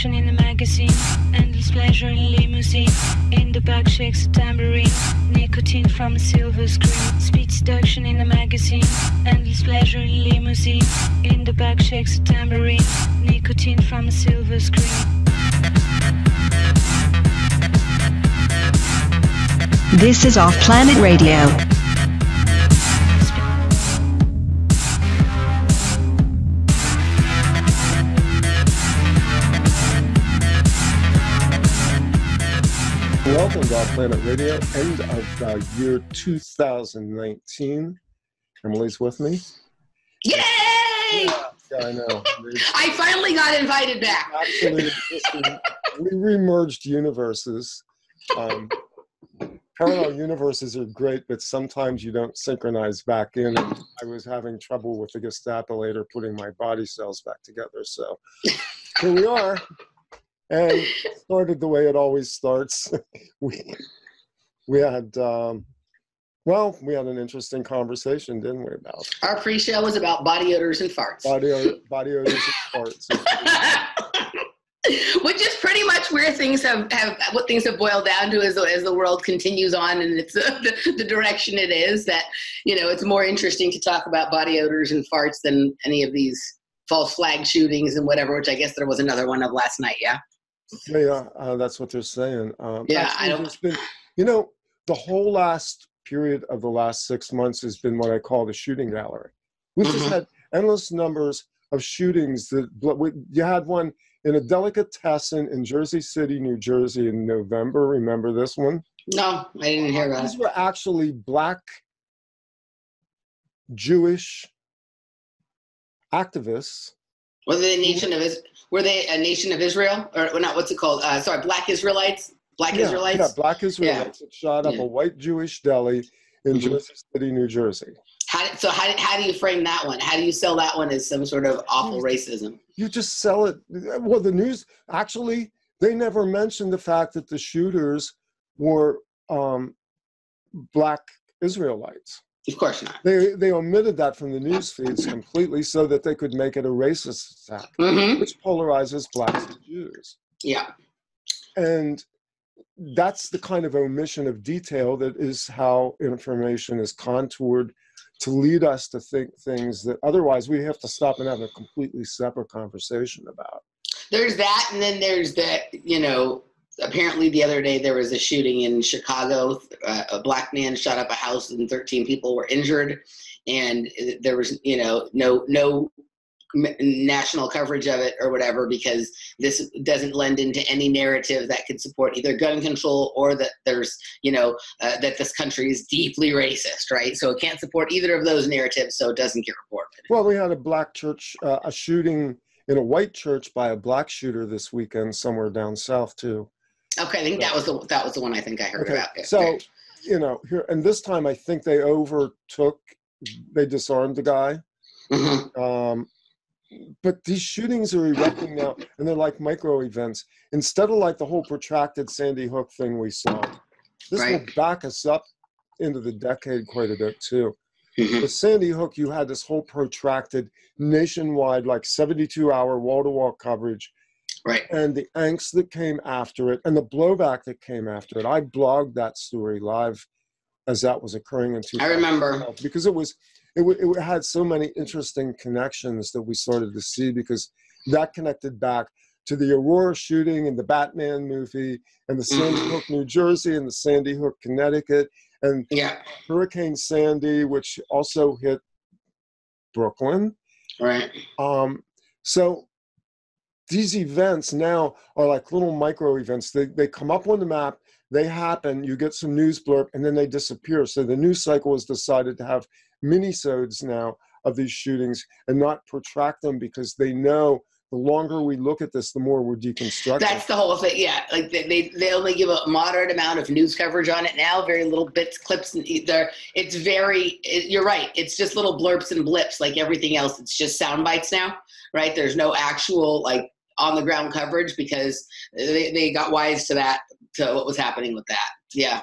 seduction in the magazine, endless pleasure in limousine. In the back shakes a tambourine, nicotine from a silver screen. Speed seduction in the magazine, endless pleasure in limousine. In the back shakes a tambourine, nicotine from a silver screen. This is OffPlanet Radio. Welcome to OffPlanet Radio, end of year 2019. Emily's with me. Yay! Yeah, I know. I finally got invited back. Actually, we remerged universes. Parallel universes are great, but sometimes you don't synchronize back in. And I was having trouble with the Gestapo later putting my body cells back together. So here we are. And it started the way it always starts. We had, we had an interesting conversation, didn't we, about? Our pre-show was about body odors and farts. Body odors and farts. Which is pretty much where things have what things have boiled down to as the world continues on, and it's the direction it is, that, you know, it's more interesting to talk about body odors and farts than any of these false flag shootings and whatever, which I guess there was another one of last night, yeah? Yeah, that's what they're saying. Yeah, I don't... the whole last period of the last 6 months has been what I call the shooting gallery. We've just had endless numbers of shootings. You had one in a delicatessen in Jersey City, New Jersey in November. Remember this one? No, I didn't hear about it. These were actually black Jewish activists. Were they a nation of Israel? Or not, what's it called? Black Israelites? Israelites? Yeah, black Israelites that shot up a white Jewish deli in Jersey City, New Jersey. How do you frame that one? How do you sell that one as some sort of awful racism? You just sell it. Well, the news, actually, they never mentioned the fact that the shooters were black Israelites. Of course not. They omitted that from the news feeds completely so that they could make it a racist attack, which polarizes blacks and Jews. Yeah. And that's the kind of omission of detail that is how information is contoured to lead us to think things that otherwise we have to stop and have a completely separate conversation about. There's that, and then there's that, apparently the other day there was a shooting in Chicago. A black man shot up a house and 13 people were injured, and there was, no national coverage of it or whatever, because this doesn't lend into any narrative that could support either gun control or that there's, that this country is deeply racist, right? So it can't support either of those narratives, so it doesn't get reported. Well, we had a black church, a shooting in a white church by a black shooter this weekend somewhere down south too. Okay, I think that was the one I think I heard about. So, here, and this time I think they disarmed the guy. But these shootings are erupting now, and they're like micro events. Instead of like the whole protracted Sandy Hook thing we saw, this will back us up into the decade quite a bit too. With Sandy Hook, you had this whole protracted nationwide, like 72-hour wall-to-wall coverage, right? And the angst that came after it, and the blowback that came after it. I blogged that story live as that was occurring in 2012. I remember, because it had so many interesting connections that we started to see, because that connected back to the Aurora shooting and the Batman movie and the Sandy Hook, New Jersey, and the Sandy Hook, Connecticut, and Hurricane Sandy, which also hit Brooklyn. Right. So these events now are like little micro events. They come up on the map, they happen, you get some news blurb, and then they disappear. So the news cycle has decided to have mini-sodes now of these shootings and not protract them, because they know the longer we look at this, the more we're deconstructing. That's the whole thing, yeah. Like they only give a moderate amount of news coverage on it now, very little bits, clips, and it's you're right, it's just little blurps and blips like everything else. It's just sound bites now, right? There's no actual like on the ground coverage, because they got wise to that, to what was happening with that. Yeah.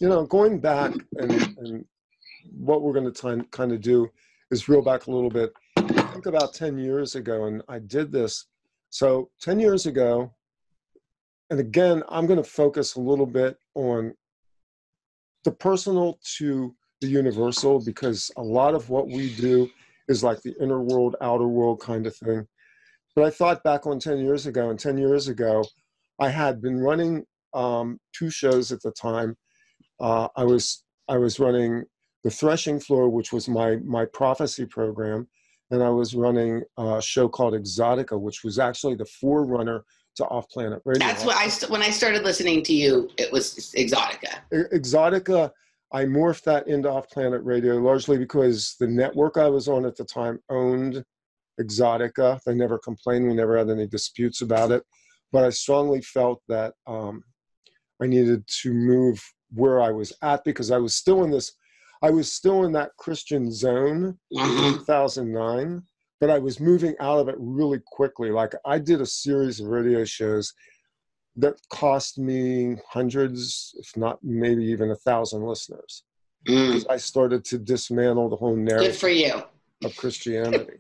So, going back and what we're going to kind of do is reel back a little bit. I think about 10 years ago, and I did this So 10 years ago, and again, I'm going to focus a little bit on the personal to the universal, because a lot of what we do is like the inner world, outer world kind of thing. But I thought back on 10 years ago, and 10 years ago, I had been running 2 shows at the time. I was running the Threshing Floor, which was my prophecy program, and I was running a show called Exotica, which was actually the forerunner to OffPlanet Radio. That's what when I started listening to you, it was Exotica. Exotica, I morphed that into OffPlanet Radio largely because the network I was on at the time owned Exotica. They never complained. We never had any disputes about it. But I strongly felt that I needed to move where I was at, because I was still in that Christian zone in 2009, but I was moving out of it really quickly. Like, I did a series of radio shows that cost me hundreds, if not maybe even 1,000 listeners. Because I started to dismantle the whole narrative Good for you. Of Christianity.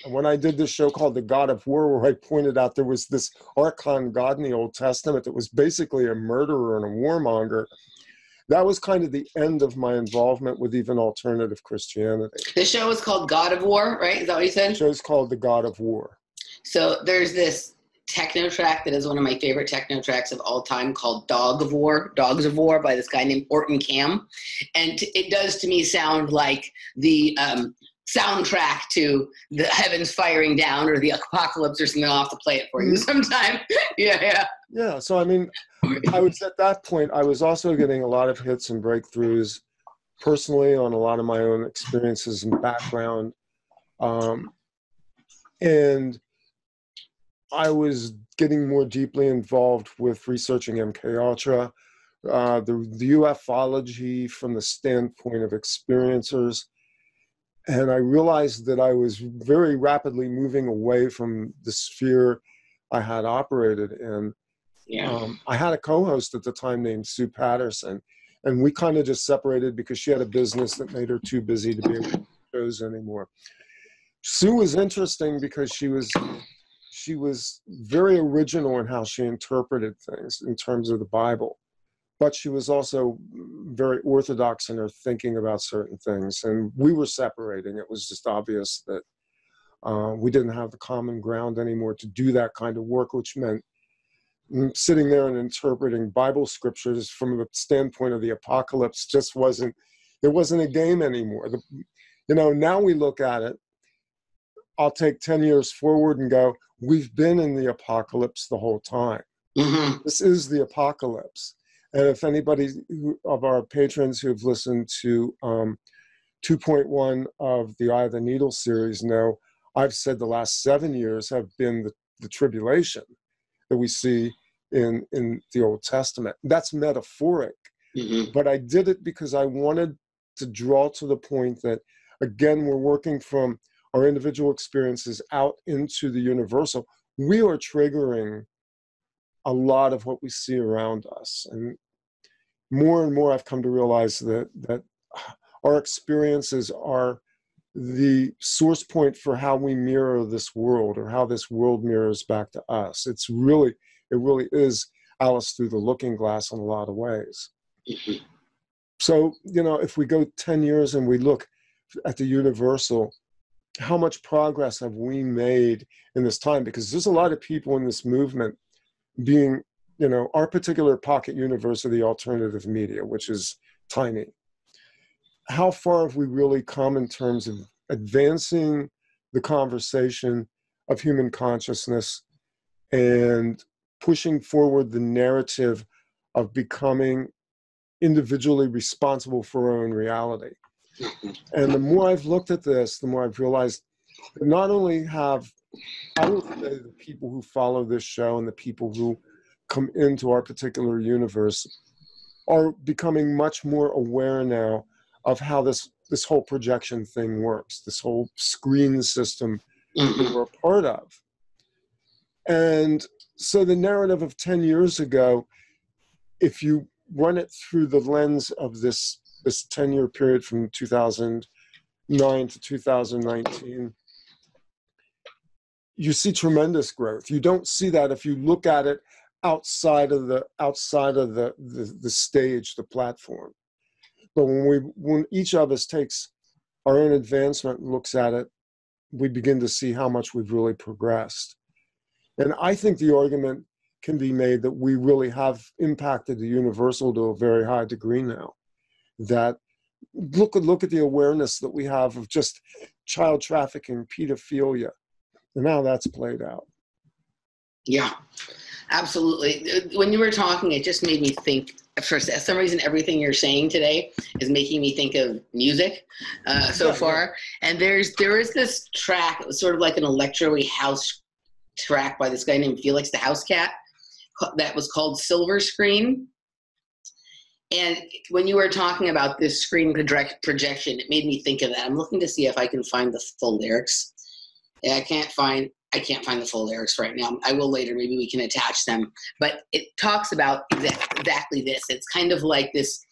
And when I did this show called The God of War, where I pointed out there was this archon god in the Old Testament that was basically a murderer and a warmonger, that was kind of the end of my involvement with even alternative Christianity. The show was called God of War, right? Is that what you said? The show's called The God of War. So there's this techno track that is one of my favorite techno tracks of all time called Dogs of War by this guy named Ortin Cam. And it does to me sound like the soundtrack to the heavens firing down or the apocalypse or something. I'll have to play it for you sometime. Yeah. So I mean, I was at that point, I was also getting a lot of hits and breakthroughs personally on a lot of my own experiences and background. And I was getting more deeply involved with researching MK Ultra, the ufology from the standpoint of experiencers. And I realized that I was very rapidly moving away from the sphere I had operated in. I had a co-host at the time named Sue Patterson, and we kind of just separated because she had a business that made her too busy to be able to do shows anymore. Sue was interesting because she was very original in how she interpreted things in terms of the Bible. But she was also very orthodox in her thinking about certain things. And we were separating. It was just obvious that we didn't have the common ground anymore to do that kind of work, which meant sitting there and interpreting Bible scriptures from the standpoint of the apocalypse just wasn't a game anymore. Now we look at it, I'll take 10 years forward and go, we've been in the apocalypse the whole time. This is the apocalypse. And if anybody of our patrons who've listened to 2.1 of the Eye of the Needle series know, I've said the last 7 years have been the tribulation that we see in the Old Testament. That's metaphoric, but I did it because I wanted to draw to the point that, again, we're working from our individual experiences out into the universal. We are triggering a lot of what we see around us. And more I've come to realize that our experiences are the source point for how we mirror this world, or how this world mirrors back to us. It really is Alice through the looking glass in a lot of ways. So, if we go 10 years and we look at the universal, how much progress have we made in this time? Because there's a lot of people in this movement being, our particular pocket universe of the alternative media, which is tiny. How far have we really come in terms of advancing the conversation of human consciousness and pushing forward the narrative of becoming individually responsible for our own reality? And the more I've looked at this, the more I've realized that not only have, I would say, the people who follow this show and the people who come into our particular universe are becoming much more aware now of how this whole projection thing works, this whole screen system that we're a part of. And so the narrative of 10 years ago, if you run it through the lens of this 10-year period from 2009 to 2019, you see tremendous growth. You don't see that if you look at it outside of the stage, the platform. But when each of us takes our own advancement and looks at it, we begin to see how much we've really progressed. And I think the argument can be made that we really have impacted the universal to a very high degree now. That look at the awareness that we have of just child trafficking, pedophilia, and how that's played out. Yeah, absolutely. When you were talking, it just made me think. For some reason, everything you're saying today is making me think of music so far. And there is this track. It was sort of like an electro-y house track by this guy named Felix, the Housecat, that was called Silver Screen. And when you were talking about this screen projection, it made me think of that. I'm looking to see if I can find the full lyrics. And I can't find the full lyrics right now. I will later. Maybe we can attach them. But it talks about exactly this. It's kind of like this,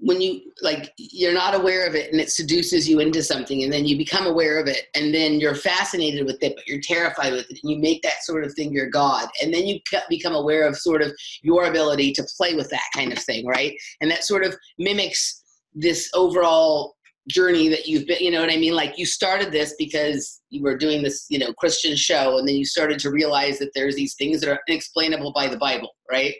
when you're not aware of it and it seduces you into something, and then you become aware of it, and then you're fascinated with it, but you're terrified with it, and you make that sort of thing your God. And then you become aware of sort of your ability to play with that kind of thing, right? And that sort of mimics this overall journey that you've been, you know what I mean? Like, you started this because you were doing this, Christian show, and then you started to realize that there's these things that are inexplainable by the Bible, right?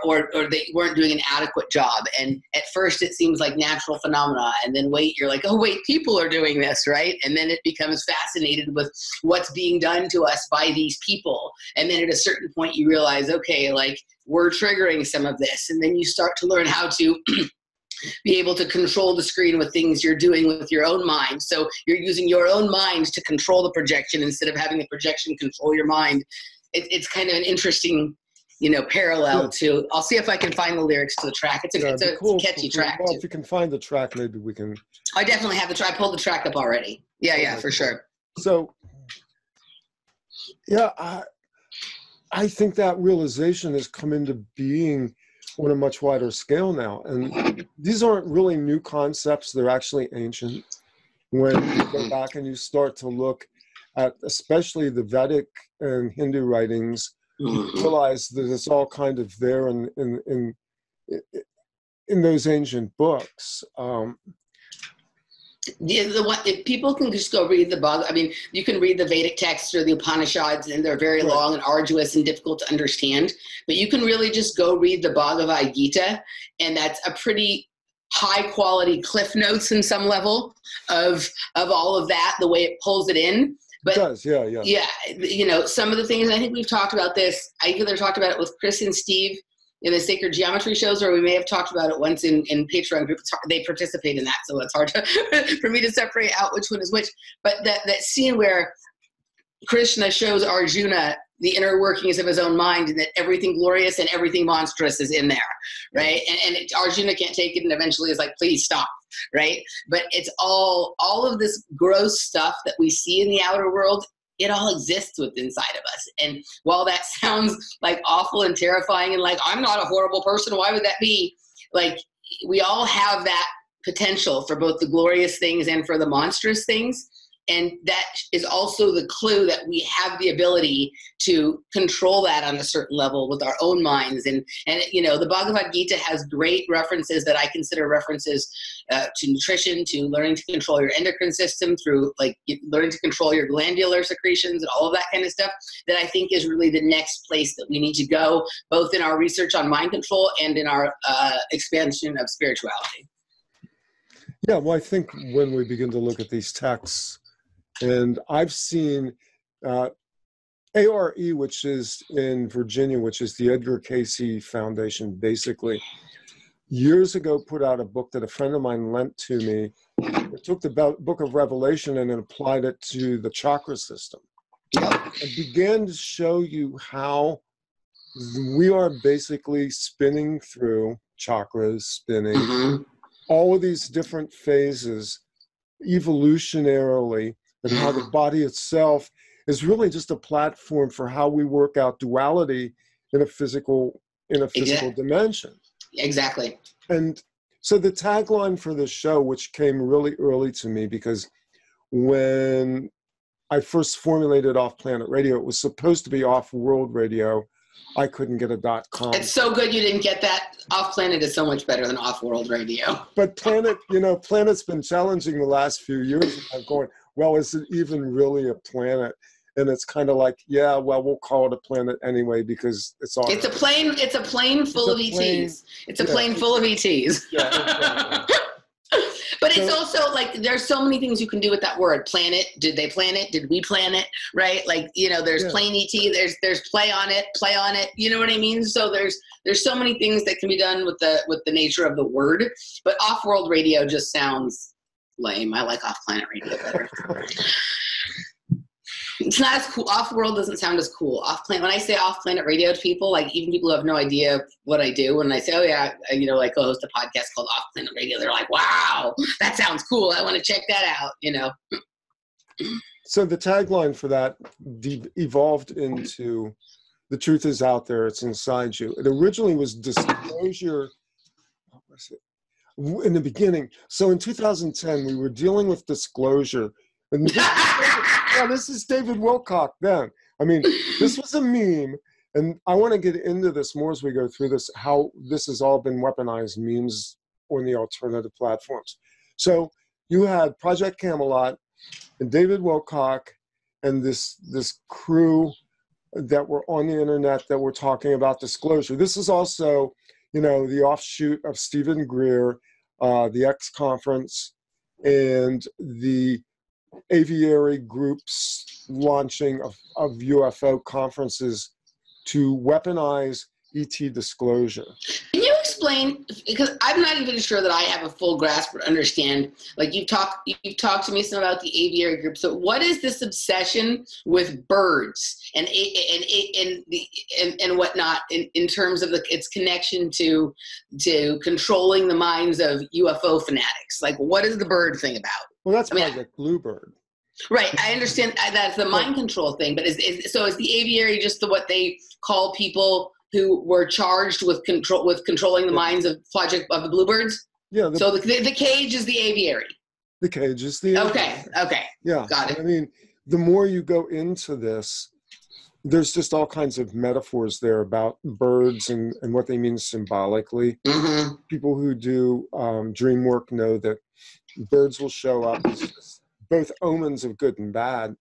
Or they weren't doing an adequate job. And at first it seems like natural phenomena, and then you're like, oh wait, people are doing this, right? And then it becomes fascinated with what's being done to us by these people. And then at a certain point you realize, okay, like, we're triggering some of this. And then you start to learn how to be able to control the screen with things you're doing with your own mind. So you're using your own mind to control the projection instead of having the projection control your mind. It's kind of an interesting, parallel to. I'll see if I can find the lyrics to the track. It's a catchy track. Well, if you can find the track, maybe we can. I definitely have the track. I pulled the track up already. Yeah, for sure. So, yeah, I think that realization has come into being on a much wider scale now. And these aren't really new concepts. They're actually ancient. When you go back and you start to look at especially the Vedic and Hindu writings, you realize that it's all kind of there in those ancient books. If people can just go read the Bhagavad, I mean, you can read the Vedic texts or the Upanishads, and they're very long and arduous and difficult to understand. But you can really just go read the Bhagavad Gita, and that's a pretty high quality cliff notes in some level of all of that, the way it pulls it in. But it does, yeah. Yeah, some of the things, I think we've talked about this. I either talked about it with Chris and Steve in the Sacred Geometry shows, or we may have talked about it once in Patreon group. They participate in that, so it's hard for me to separate out which one is which. But that scene where Krishna shows Arjuna the inner workings of his own mind, and that everything glorious and everything monstrous is in there, right? And Arjuna can't take it, and eventually is like, please stop, right? But it's all of this gross stuff that we see in the outer world. It all exists within inside of us. And while that sounds like awful and terrifying and like, I'm not a horrible person, why would that be? Like, we all have that potential for both the glorious things and for the monstrous things. And that is also the clue that we have the ability to control that on a certain level with our own minds. And the Bhagavad Gita has great references that I consider references to nutrition, to learning to control your endocrine system, through like learning to control your glandular secretions and all of that kind of stuff, that I think is really the next place that we need to go, both in our research on mind control and in our expansion of spirituality. Yeah, well, I think when we begin to look at these texts, and I've seen ARE, which is in Virginia, which is the Edgar Cayce Foundation, basically, years ago put out a book that a friend of mine lent to me. It took the book of Revelation and it applied it to the chakra system. It began to show you how we are basically spinning through chakras, spinning, all of these different phases evolutionarily, and how the body itself is really just a platform for how we work out duality in a physical dimension. Exactly. And so the tagline for this show, which came really early to me, because when I first formulated Off-Planet Radio, it was supposed to be Off-World Radio. I couldn't get a .com. It's so good you didn't get that. Off-Planet is so much better than Off-World Radio. But Planet, Planet's been challenging the last few years. And I'm going, well, is it even really a planet? And it's kind of like, yeah, well, we'll call it a planet anyway because it's all. It's a plane full of ETs. It's a plane full of ETs. Yeah, exactly. But it's also like there's so many things you can do with that word. Planet. Did they plan it? Did we plan it? Right? Like, there's plane ET. There's play on it. You know what I mean? So there's so many things that can be done with the nature of the word. But Off-World Radio just sounds lame. I like Off-Planet Radio better. It's not as cool. Off-World doesn't sound as cool. Off-Planet. When I say Off-Planet Radio to people, like even people who have no idea what I do, when I say, oh yeah, I co-host a podcast called Off-Planet Radio, they're like, wow, that sounds cool. I want to check that out. So the tagline for that evolved into "The truth is out there. It's inside you." It originally was disclosure. What was it? In the beginning. So in 2010, we were dealing with disclosure. And this is David Wilcock then. I mean, this was a meme, and I want to get into this more as we go through this, how this has all been weaponized memes on the alternative platforms. So you had Project Camelot and David Wilcock and this crew that were on the internet that were talking about disclosure. This is also, the offshoot of Stephen Greer, the X Conference, and the aviary groups launching of UFO conferences to weaponize ET disclosure. Can you explain, because I'm not even sure that I have a full grasp or understand, like you've talked to me some about the aviary group. So what is this obsession with birds and whatnot in terms of its connection to controlling the minds of UFO fanatics? Like, what is the bird thing about? Well, that's Project Bluebird. Right, I understand that's the mind control thing, but is the aviary just what they call people who were charged with controlling the minds of the Bluebirds? Yeah. So the cage is the aviary. The cage is the aviary. Okay. Yeah. Got it. I mean, the more you go into this, there's just all kinds of metaphors there about birds and what they mean symbolically. Mm-hmm. People who do dream work know that birds will show up as both omens of good and bad.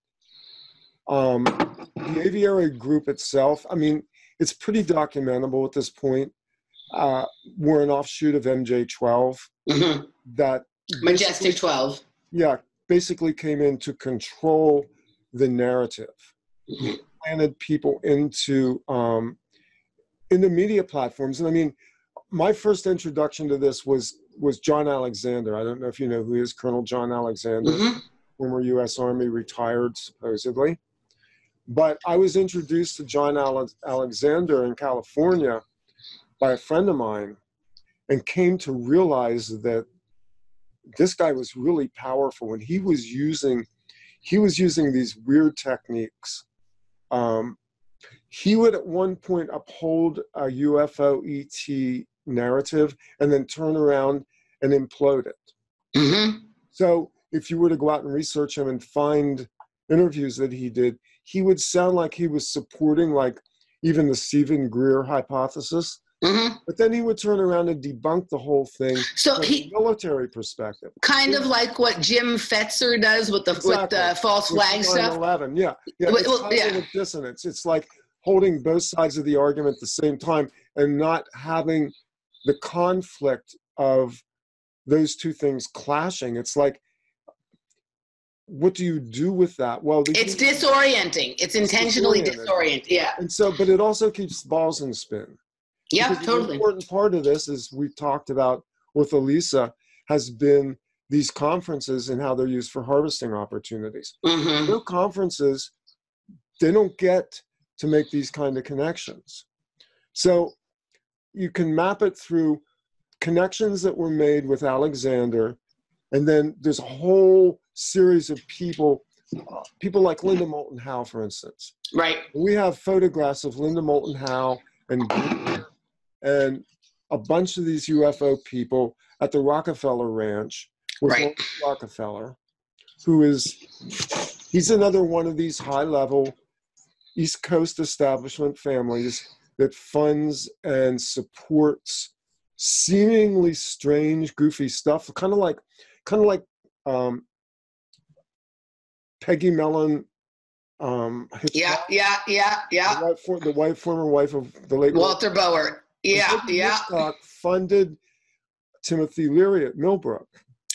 The aviary group itself, I mean, it's pretty documentable at this point. We're an offshoot of MJ12. Mm-hmm. That Majestic 12. Yeah, basically came in to control the narrative. Mm-hmm. Planted people into media platforms. And I mean, my first introduction to this was John Alexander. I don't know if you know who he is, Colonel John Alexander, mm-hmm. former U.S. Army, retired supposedly. But I was introduced to John Alexander in California by a friend of mine and came to realize that this guy was really powerful, and he was using these weird techniques. He would at one point uphold a UFO ET narrative and then turn around and implode it. Mm-hmm. So if you were to go out and research him and find interviews that he did, he would sound like he was supporting like even the Stephen Greer hypothesis. Mm-hmm. But then he would turn around and debunk the whole thing from a military perspective. Kind of like what Jim Fetzer does with the false flag stuff. 9/11, yeah. It's a dissonance. It's like holding both sides of the argument at the same time and not having the conflict of those two things clashing. It's like, what do you do with that? Well, it's disorienting. It's intentionally disorienting. Yeah. And so, but it also keeps balls in spin. Yeah, because totally. The important part of this, as we've talked about with Elisa, has been these conferences and how they're used for harvesting opportunities. Mm-hmm. No conferences, they don't get to make these kind of connections. So you can map it through connections that were made with Alexander, and then there's a whole series of people like Linda Moulton Howe, for instance. Right. We have photographs of Linda Moulton Howe and a bunch of these UFO people at the Rockefeller Ranch with Rockefeller, who is He's another one of these high-level East Coast establishment families that funds and supports seemingly strange, goofy stuff, kind of like Peggy Mellon. Yeah. The former wife of the late Walter Bower. Yeah. Hitchcock funded Timothy Leary at Millbrook.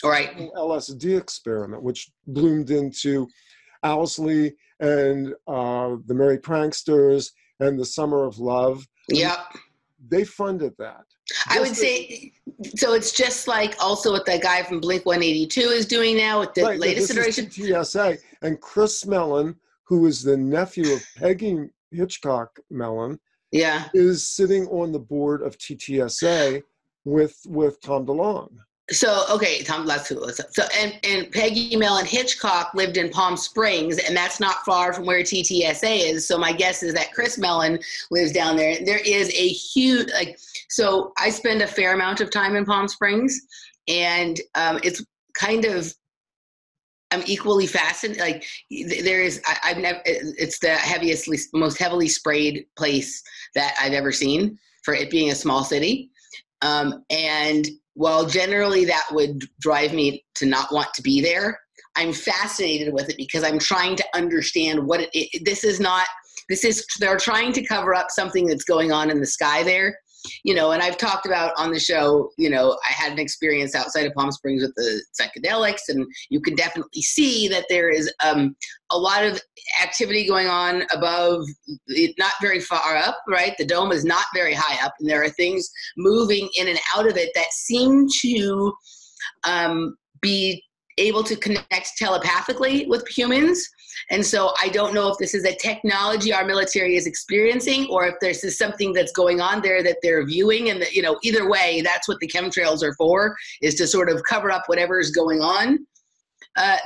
Right. LSD experiment, which bloomed into Owsley and the Merry Pranksters and the Summer of Love. Yep. They funded that. I would say, so it's just like also what that guy from Blink-182 is doing now with the latest iteration. TSA. And Chris Mellon, who is the nephew of Peggy Hitchcock Mellon, is sitting on the board of TTSA with Tom DeLonge. So, okay, Tom, let's so and Peggy Mellon Hitchcock lived in Palm Springs, and that's not far from where TTSA is. So my guess is that Chris Mellon lives down there. There is a huge, so I spend a fair amount of time in Palm Springs, and it's kind of, I'm equally fascinated. There is, I've never, it's the most heavily sprayed place that I've ever seen for it being a small city. And while generally that would drive me to not want to be there, I'm fascinated with it because I'm trying to understand what they're trying to cover up something that's going on in the sky there. And I've talked about on the show, I had an experience outside of Palm Springs with the psychedelics, and you can definitely see that there is a lot of activity going on above, not very far up, right? The dome is not very high up, and there are things moving in and out of it that seem to be able to connect telepathically with humans. And so I don't know if this is a technology our military is experiencing, or if this is something that's going on there that they're viewing. And that, either way, that's what the chemtrails are for, is to sort of cover up whatever is going on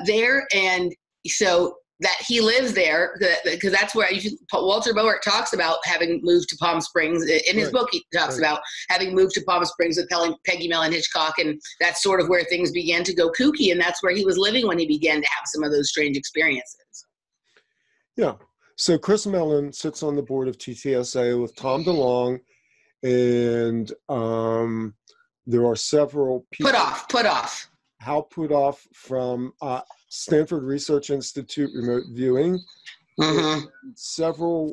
there. And so that he lives there, because that's where Walter Bower talks about having moved to Palm Springs. In his book, he talks about having moved to Palm Springs with Peggy Mellon Hitchcock, and that's sort of where things began to go kooky, and that's where he was living when he began to have some of those strange experiences. Yeah. So Chris Mellon sits on the board of TTSA with Tom DeLonge, and there are several people. Put off. Hal Puthoff from Stanford Research Institute Remote Viewing. Mm-hmm.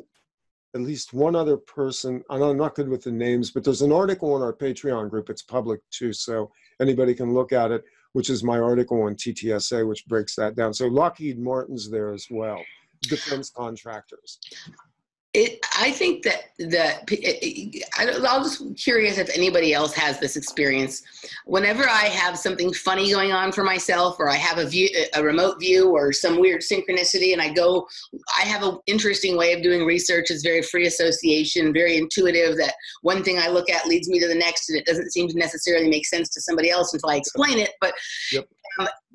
At least one other person, and I'm not good with the names, but there's an article on our Patreon group. It's public too, so anybody can look at it, which is my article on TTSA, which breaks that down. So Lockheed Martin's there as well, defense contractors. I think I'm just curious if anybody else has this experience. Whenever I have something funny going on for myself, or I have a remote view or some weird synchronicity, and I have an interesting way of doing research. It's very free association, very intuitive, that one thing I look at leads me to the next, and it doesn't seem to necessarily make sense to somebody else until I explain it. But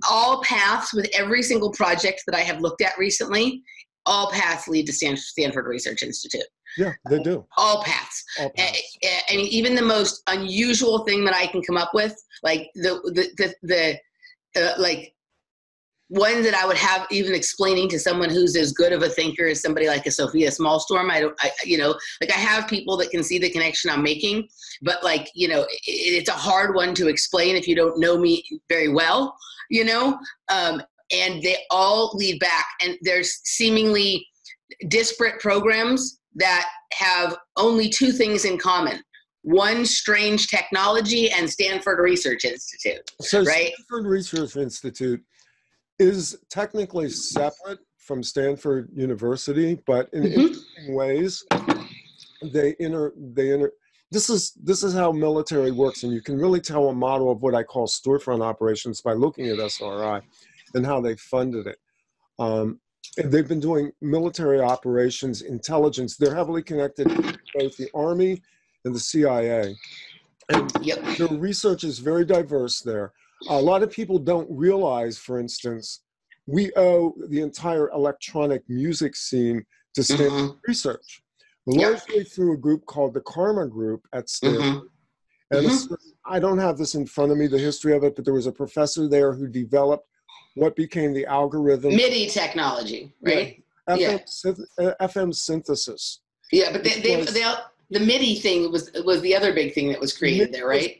all paths with every single project that I have looked at recently, all paths lead to Stanford Research Institute. Yeah, they do. All paths. I mean, even the most unusual thing that I can come up with, like the one that I would have even explaining to someone who's as good of a thinker as somebody like a Sophia Smallstorm. I have people that can see the connection I'm making, but it's a hard one to explain if you don't know me very well, and they all lead back, and there's seemingly disparate programs that have only two things in common. One, strange technology, and Stanford Research Institute. So right? Stanford Research Institute is technically separate from Stanford University, but in interesting ways, they inter. This is how military works, and you can really tell a model of what I call storefront operations by looking at SRI and how they funded it. They've been doing military operations, intelligence. They're heavily connected to both the Army and the CIA. And their research is very diverse there. A lot of people don't realize, for instance, we owe the entire electronic music scene to Stanford Research, largely through a group called the Karma Group at Stanford. And I don't have this in front of me, the history of it, but there was a professor there who developed what became the algorithm. MIDI technology, right? Yeah. FM synthesis. Yeah, but the MIDI thing was the other big thing that was created there, right?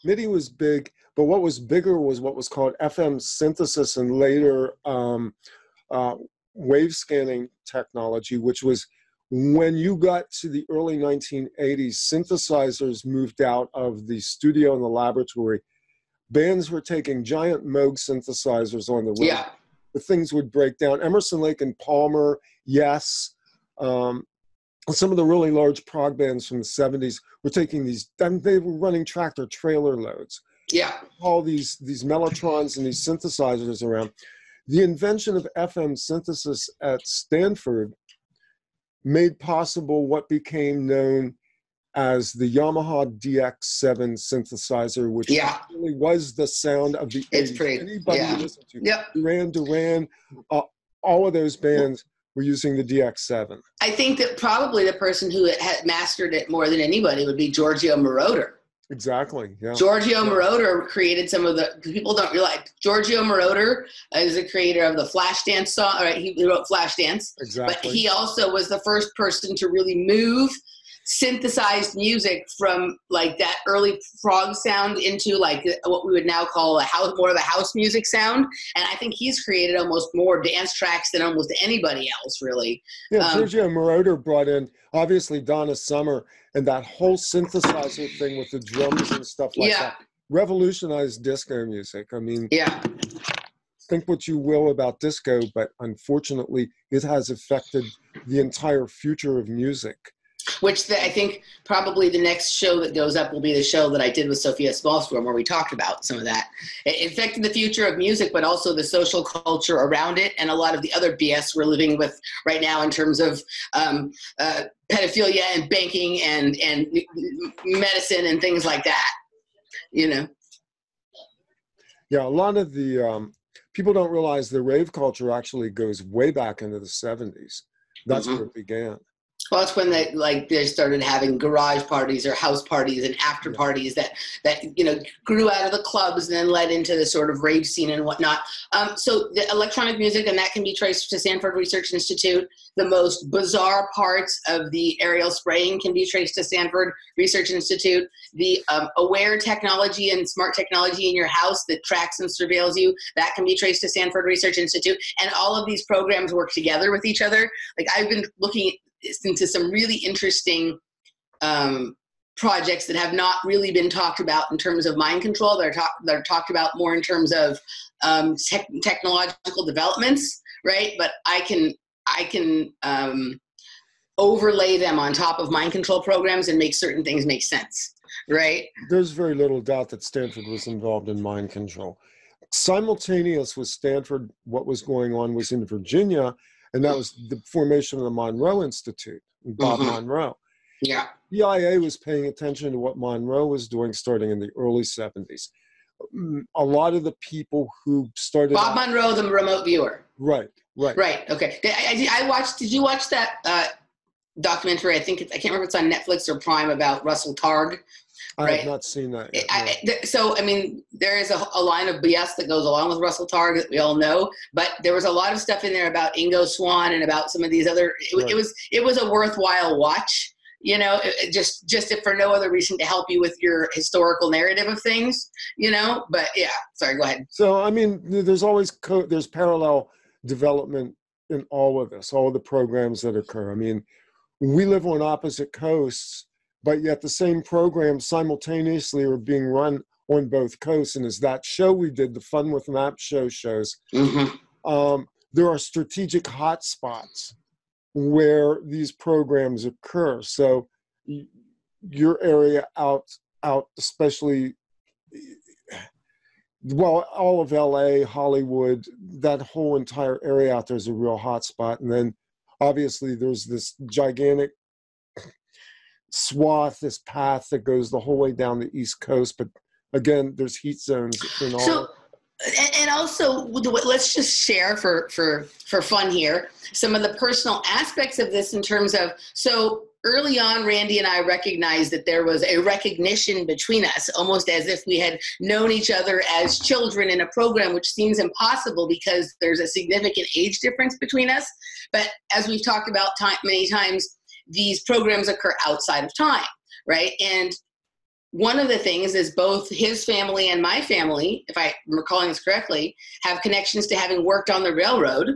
MIDI was big, but what was bigger was what was called FM synthesis and later wave scanning technology, which was when you got to the early 1980s, synthesizers moved out of the studio and the laboratory. Bands were taking giant Moog synthesizers on the road. Yeah. The things would break down. Emerson, Lake and Palmer, yes. Some of the really large prog bands from the 70s were taking these, and they were running tractor trailer loads. Yeah. All these Mellotrons and these synthesizers around. The invention of FM synthesis at Stanford made possible what became known as the Yamaha DX7 synthesizer, which really was the sound of the 80s. Anybody you listen to, Duran, all of those bands were using the DX7. I think that probably the person who had mastered it more than anybody would be Giorgio Moroder. Exactly, yeah. Giorgio Moroder created some of the, people don't realize, Giorgio Moroder is the creator of the Flashdance song, right? He wrote Flashdance. Exactly. But he also was the first person to really move synthesized music from like that early prog sound into like what we would now call a house, more of a house music sound. And I think he's created almost more dance tracks than almost anybody else, really. Yeah, Giorgio Moroder brought in obviously Donna Summer and that whole synthesizer thing with the drums and stuff like that. Revolutionized disco music. I mean, think what you will about disco, but unfortunately it has affected the entire future of music. Which I think probably the next show that goes up will be the show that I did with Sophia Smallstorm, where we talked about some of that. It affected the future of music, but also the social culture around it and a lot of the other BS we're living with right now in terms of pedophilia and banking and medicine and things like that, you know? Yeah, a lot of the people don't realize the rave culture actually goes way back into the 70s. That's where it began. Well, that's when they started having garage parties or house parties and after parties that you know grew out of the clubs and then led into the sort of rave scene and whatnot. So the electronic music, and that can be traced to Stanford Research Institute. The most bizarre parts of the aerial spraying can be traced to Stanford Research Institute. The aware technology and smart technology in your house that tracks and surveils you, that can be traced to Stanford Research Institute. And all of these programs work together with each other. Like I've been looking into some really interesting projects that have not really been talked about in terms of mind control. They're talked about more in terms of technological developments, right? But I can overlay them on top of mind control programs and make certain things make sense, right? There's very little doubt that Stanford was involved in mind control. Simultaneous with Stanford, what was going on was in Virginia, and that was the formation of the Monroe Institute, Bob Monroe. Yeah. CIA was paying attention to what Monroe was doing starting in the early 70s. A lot of the people who started... Bob Monroe, the remote viewer. Right. Okay. I watched, did you watch that documentary? I can't remember if it's on Netflix or Prime about Russell Targ. I have not seen that yet. So, I mean, there is a line of BS that goes along with Russell Targ that we all know, but there was a lot of stuff in there about Ingo Swann and about some of these other, it was a worthwhile watch, you know, just if for no other reason to help you with your historical narrative of things, you know, but yeah, sorry, go ahead. So, I mean, there's always, there's parallel development in all of this, all the programs that occur. I mean, we live on opposite coasts, but yet the same programs simultaneously are being run on both coasts. And as that show we did, the Fun with Map shows, there are strategic hotspots where these programs occur. So your area out, especially, well, all of LA, Hollywood, that whole entire area out there is a real hotspot. And then obviously there's this gigantic swath, this path that goes the whole way down the East Coast, but again, there's heat zones in all. So, and also, let's just share for fun here some of the personal aspects of this in terms of, so early on, Randy and I recognized that there was a recognition between us, almost as if we had known each other as children in a program, which seems impossible because there's a significant age difference between us. But as we've talked about many times, these programs occur outside of time, right? And one of the things is both his family and my family, if I'm recalling this correctly, have connections to having worked on the railroads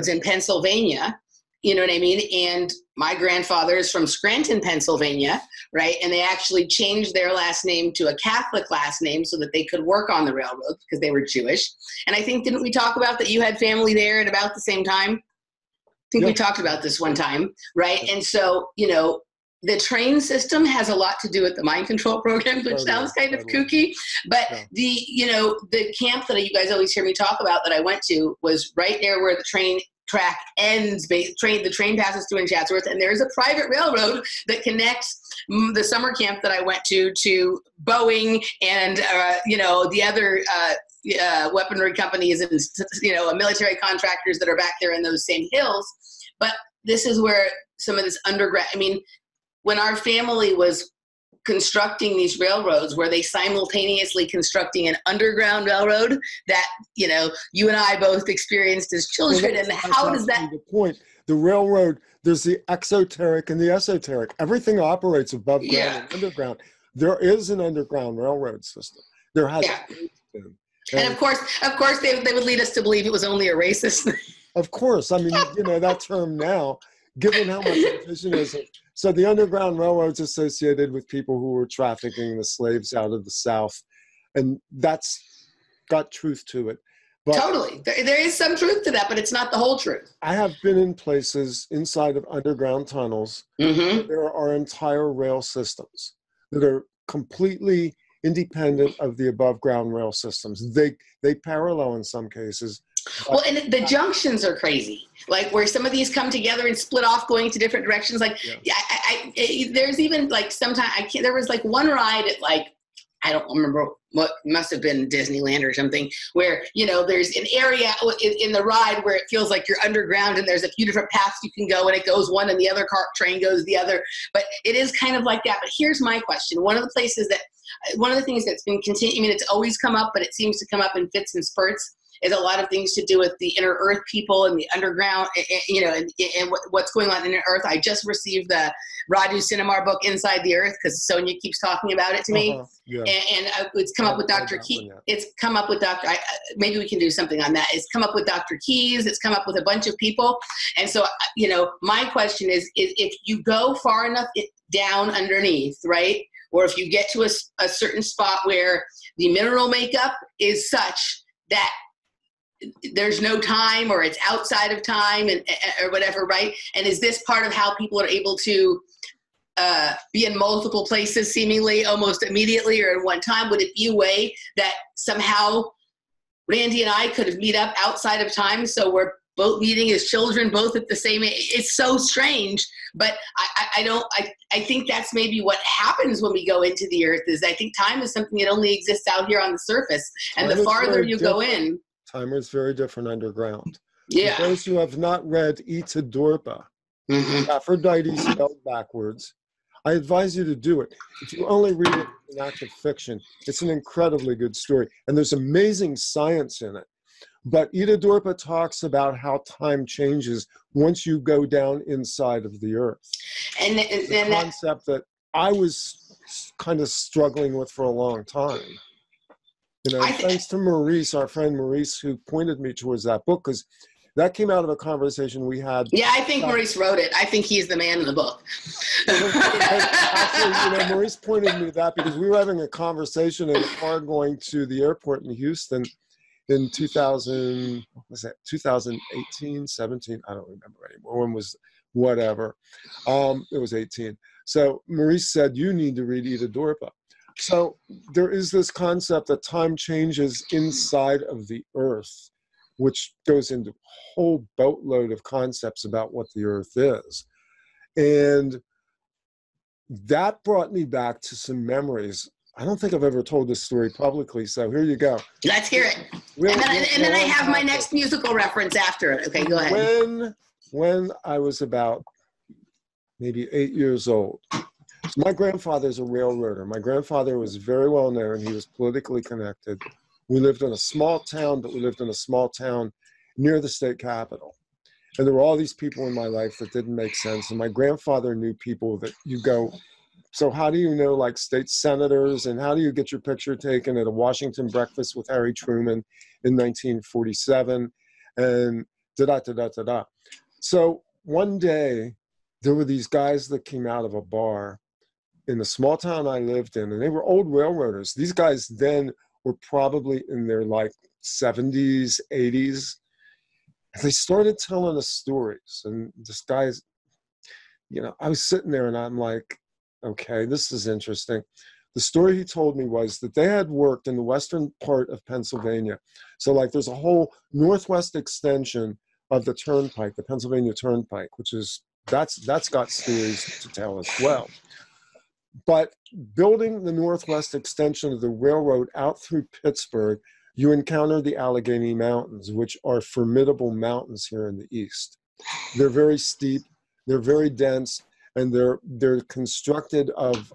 in Pennsylvania. You know what I mean? And my grandfather is from Scranton, Pennsylvania, right? And they actually changed their last name to a Catholic last name so that they could work on the railroads because they were Jewish. And I think, didn't we talk about that you had family there at about the same time? I think we talked about this one time, right? And so, you know, the train system has a lot to do with the mind control programs, which sounds kind of kooky. But the camp that you guys always hear me talk about that I went to was right there where the train track ends. The train passes through in Chatsworth, and there's a private railroad that connects the summer camp that I went to Boeing and the other weaponry companies and military contractors that are back there in those same hills. But this is where some of this underground. I mean, when our family was constructing these railroads, were they simultaneously constructing an underground railroad that, you know, you and I both experienced as children? And how does that... The point, the railroad, there's the exoteric and the esoteric. Everything operates above ground and underground. There is an underground railroad system. There has been. And of course, they would lead us to believe it was only a racist thing. Of course. I mean, that term now, given how much vision is it. So the Underground Railroad's associated with people who were trafficking the slaves out of the South. And that's got truth to it. But totally. There is some truth to that, but it's not the whole truth. I have been in places inside of underground tunnels. Mm-hmm. There are entire rail systems that are completely independent of the above ground rail systems. They parallel in some cases. Well, and the junctions are crazy, like where some of these come together and split off going to different directions. Like there's even like sometimes there was like one ride at like, I don't remember what must have been Disneyland or something, where, you know, there's an area in the ride where it feels like you're underground and there's a few different paths you can go and it goes one and the other train goes the other. But it is kind of like that. But here's my question. One of the things that's been continuing, I mean, it's always come up, but it seems to come up in fits and spurts, is a lot of things to do with the inner earth people and the underground, and what's going on in the earth. I just received the Radu Sinamar book, Inside the Earth, because Sonia keeps talking about it to me. And it's come up with Dr. Key. It's come up with Dr. Maybe we can do something on that. It's come up with Dr. Keys. It's come up with a bunch of people. And so, my question is if you go far enough down underneath, right? Or if you get to a certain spot where the mineral makeup is such that there's no time, or it's outside of time, or whatever, right? And is this part of how people are able to be in multiple places seemingly almost immediately or at one time? Would it be a way that somehow Randy and I could meet up outside of time, so we're both meeting as children, both at the same age? It's so strange, but I think that's maybe what happens when we go into the earth. Is I think time is something that only exists out here on the surface, and the farther you go in, time is very different underground. Yeah. For those who have not read Itadorpa, Aphrodite spelled backwards, I advise you to do it. If you only read it in active fiction, it's an incredibly good story. And there's amazing science in it. But Itadorpa talks about how time changes once you go down inside of the earth. And the concept that I was kind of struggling with for a long time. Thanks to Maurice, our friend Maurice, who pointed me towards that book, because that came out of a conversation we had. Yeah, I think Maurice wrote it. I think he's the man in the book. Actually, Maurice pointed me to that because we were having a conversation in a car going to the airport in Houston in 2018, 17? I don't remember anymore. When was whatever. It was 18. So Maurice said, you need to read Itadorpa. So there is this concept that time changes inside of the earth, which goes into a whole boatload of concepts about what the earth is. And that brought me back to some memories. I don't think I've ever told this story publicly, so here you go. Let's hear it. And then I have my next musical reference after it. Okay, go ahead. When I was about maybe 8 years old. So my grandfather's a railroader. My grandfather was very well known. He was politically connected. We lived in a small town, but we lived in a small town near the state capitol. And there were all these people in my life that didn't make sense. And my grandfather knew people that you go, so how do you know like state senators, and how do you get your picture taken at a Washington breakfast with Harry Truman in 1947? And da-da-da-da-da-da. So one day, there were these guys that came out of a bar in the small town I lived in, and they were old railroaders. These guys then were probably in their like 70s, 80s. And they started telling us stories. And this guy's, you know, I was sitting there and I'm like, okay, this is interesting. The story he told me was that they had worked in the western part of Pennsylvania. So like there's a whole northwest extension of the turnpike, the Pennsylvania Turnpike, which is, that's got stories to tell as well. But building the northwest extension of the railroad out through Pittsburgh, you encounter the Allegheny Mountains, which are formidable mountains here in the East. They're very steep, they're very dense, and they're constructed of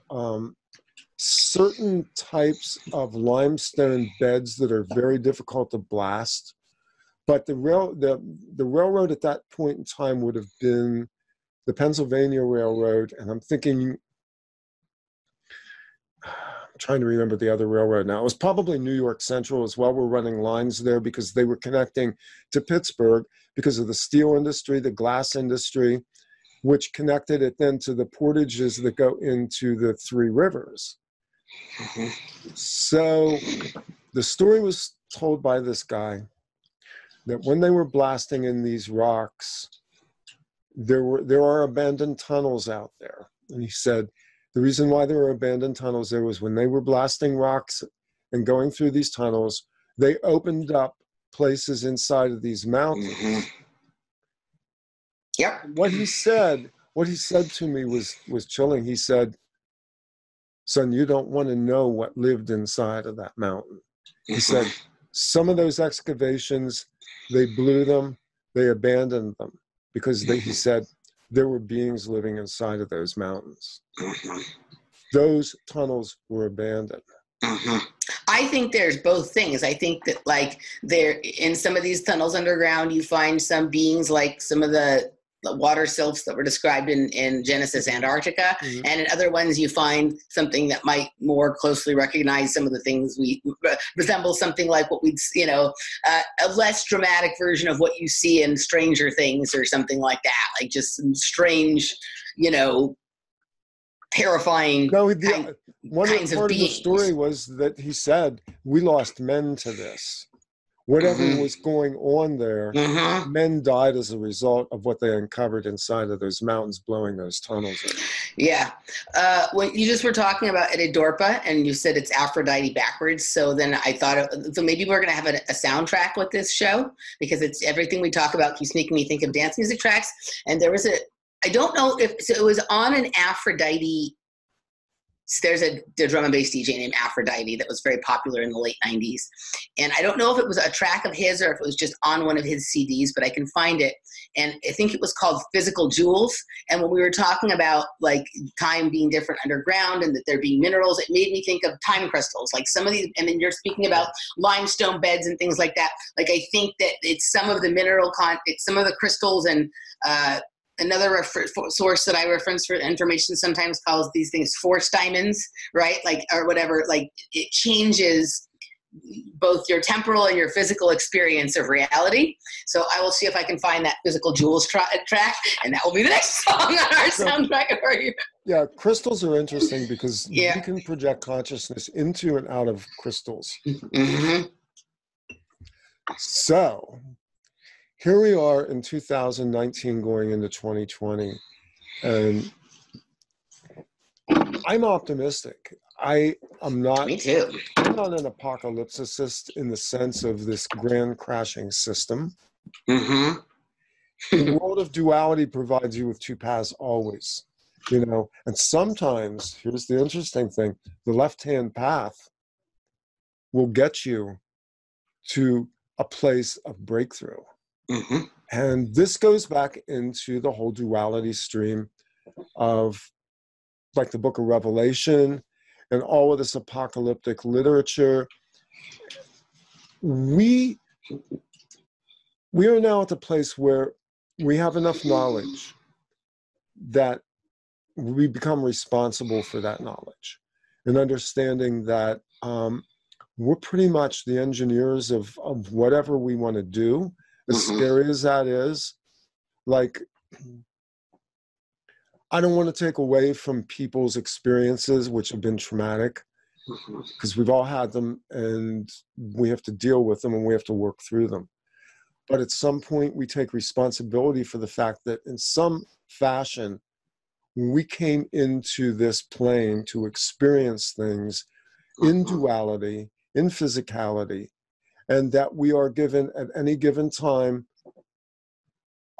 certain types of limestone beds that are very difficult to blast. But the railroad at that point in time would have been the Pennsylvania Railroad, and I'm trying to remember the other railroad now. It was probably New York Central as well. We're running lines there because they were connecting to Pittsburgh because of the steel industry, the glass industry, which connected it then to the portages that go into the Three Rivers. Mm-hmm. So the story was told by this guy that when they were blasting in these rocks, there are abandoned tunnels out there. And he said, the reason why there were abandoned tunnels there was when they were blasting rocks and going through these tunnels, they opened up places inside of these mountains. Mm-hmm. Yep. What he said to me was chilling. He said, son, you don't want to know what lived inside of that mountain. He said, some of those excavations, they blew them, they abandoned them because he said, there were beings living inside of those mountains. Mm-hmm. Those tunnels were abandoned. Mm-hmm. I think there's both things. I think that like there in some of these tunnels underground, you find some beings like some of the water sylphs that were described in Genesis Antarctica. Mm-hmm. And in other ones, you find something that might more closely recognize some of the things we resemble something like what we'd, a less dramatic version of what you see in Stranger Things or something like that. Like just some strange, terrifying one of the part of the story was that he said, we lost men to this. Whatever mm-hmm. was going on there, mm-hmm. men died as a result of what they uncovered inside of those mountains, blowing those tunnels in. Yeah. When you just were talking about Edidorpa, and you said it's Aphrodite backwards, so then I thought, so maybe we're going to have a soundtrack with this show, because it's everything we talk about keeps making me think of dance music tracks. And there was I don't know if, so it was on an Aphrodite. There's a drum and bass DJ named Aphrodite that was very popular in the late 90s. And I don't know if it was a track of his or if it was just on one of his CDs, but I can find it. And I think it was called Physical Jewels. And when we were talking about like time being different underground and that there being minerals, it made me think of time crystals. Like some of these, and then you're speaking about limestone beds and things like that. Like I think that it's some of the it's some of the crystals and, another source that I reference for information sometimes calls these things force diamonds, right? Like, or whatever, like it changes both your temporal and your physical experience of reality. So I will see if I can find that Physical Jewels track, and that will be the next song on our soundtrack for you. Yeah, crystals are interesting because you can project consciousness into and out of crystals. Mm-hmm. So here we are in 2019 going into 2020, and I'm optimistic. I'm not. Me too. I'm not an apocalypticist in the sense of this grand crashing system. Mm-hmm. The world of duality provides you with two paths always, and sometimes, here's the interesting thing, the left-hand path will get you to a place of breakthrough. Mm-hmm. And this goes back into the whole duality stream of like the Book of Revelation and all of this apocalyptic literature. We are now at the place where we have enough knowledge that we become responsible for that knowledge, and understanding that we're pretty much the engineers of whatever we want to do, as scary as that is. Like, I don't want to take away from people's experiences, which have been traumatic, because we've all had them, and we have to deal with them, and we have to work through them. But at some point, we take responsibility for the fact that in some fashion, we came into this plane to experience things in duality, in physicality, and that we are given at any given time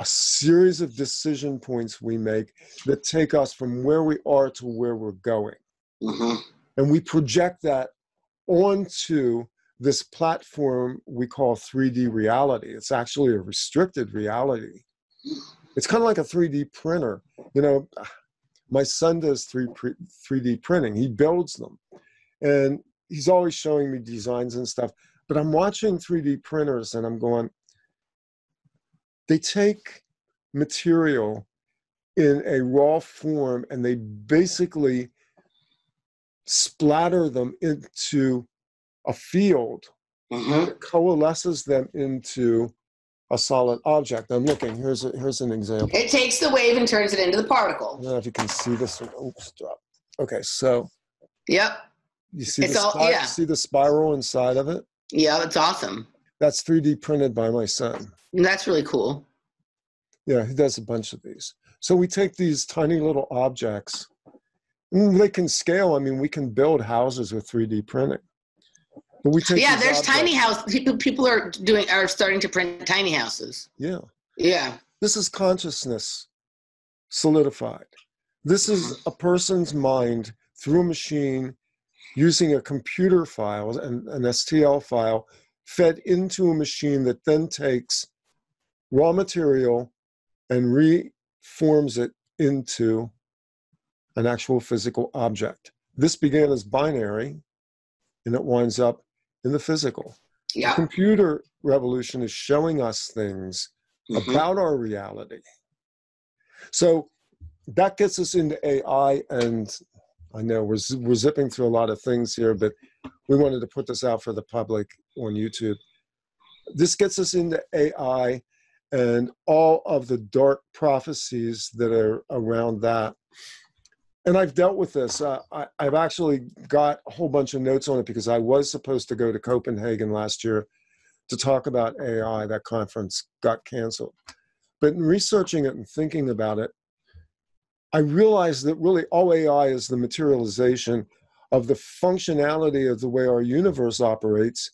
a series of decision points we make that take us from where we are to where we're going. And we project that onto this platform we call 3D reality. It's actually a restricted reality. It's kind of like a 3D printer. You know, my son does 3D printing. He builds them. And he's always showing me designs and stuff. But I'm watching 3D printers and I'm going, they take material in a raw form and they basically splatter them into a field that coalesces them into a solid object. I'm looking, here's an example. It takes the wave and turns it into the particle. I don't know if you can see this. Oops, drop. Okay, so. Yep. You see you see the spiral inside of it? Yeah, it's awesome. That's 3D printed by my son. That's really cool. Yeah, he does a bunch of these. So we take these tiny little objects. They can scale. I mean, we can build houses with 3D printing. But we take there's tiny house. People are starting to print tiny houses. Yeah. Yeah. This is consciousness solidified. This is a person's mind through a machine using a computer file, an STL file, fed into a machine that then takes raw material and reforms it into an actual physical object. This began as binary, and it winds up in the physical. Yeah. The computer revolution is showing us things about our reality. So that gets us into AI, and I know we're zipping through a lot of things here, but we wanted to put this out for the public on YouTube. This gets us into AI and all of the dark prophecies that are around that. And I've dealt with this. I've actually got a whole bunch of notes on it because I was supposed to go to Copenhagen last year to talk about AI. That conference got canceled. But in researching it and thinking about it, I realized that really all AI is the materialization of the functionality of the way our universe operates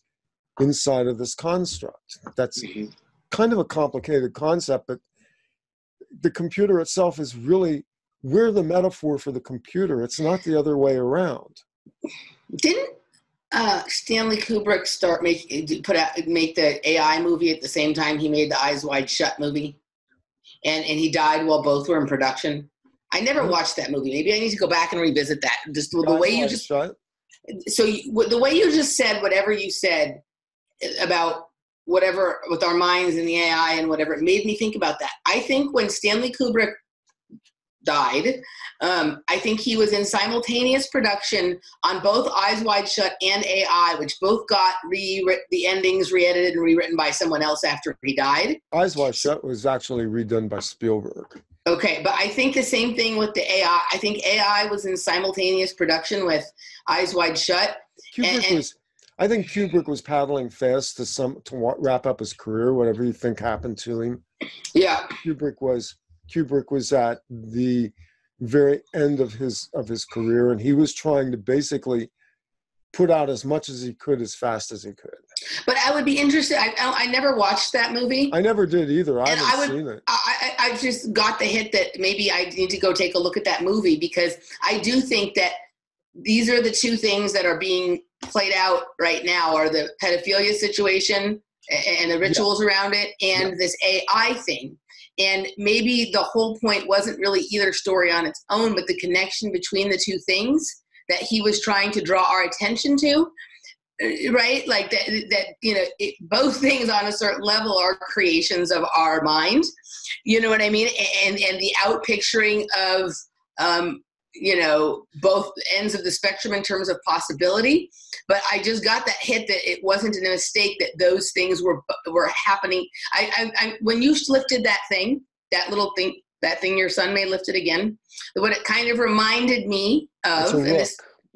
inside of this construct. That's kind of a complicated concept, but the computer itself is really, we're the metaphor for the computer. It's not the other way around. Didn't Stanley Kubrick make the AI movie at the same time he made the Eyes Wide Shut movie? And he died while both were in production? I never watched that movie. Maybe I need to go back and revisit that. Just the way you just the way you just said whatever you said about whatever with our minds and the AI and whatever, it made me think about that. I think when Stanley Kubrick died, I think he was in simultaneous production on both Eyes Wide Shut and AI, which both got the endings re-edited and rewritten by someone else after he died. Eyes Wide Shut was actually redone by Spielberg. Okay, but I think the same thing with the AI. I think AI was in simultaneous production with Eyes Wide Shut. I think Kubrick was paddling fast to wrap up his career, whatever you think happened to him. Yeah. Kubrick was at the very end of his career, and he was trying to basically put out as much as he could as fast as he could. But I would be interested. I never watched that movie. I never did either. I haven't seen it. I just got the hit that maybe I need to go take a look at that movie, because I do think that these are the two things that are being played out right now, are the pedophilia situation and the rituals around it, and this AI thing. And maybe the whole point wasn't really either story on its own, but the connection between the two things that he was trying to draw our attention to, right? Like that both things on a certain level are creations of our mind. You know what I mean? And the out picturing of, both ends of the spectrum in terms of possibility. But I just got that hit that it wasn't a mistake, that those things were happening. I when you lifted that thing, that little thing, that thing your son may lift it again, what it kind of reminded me of.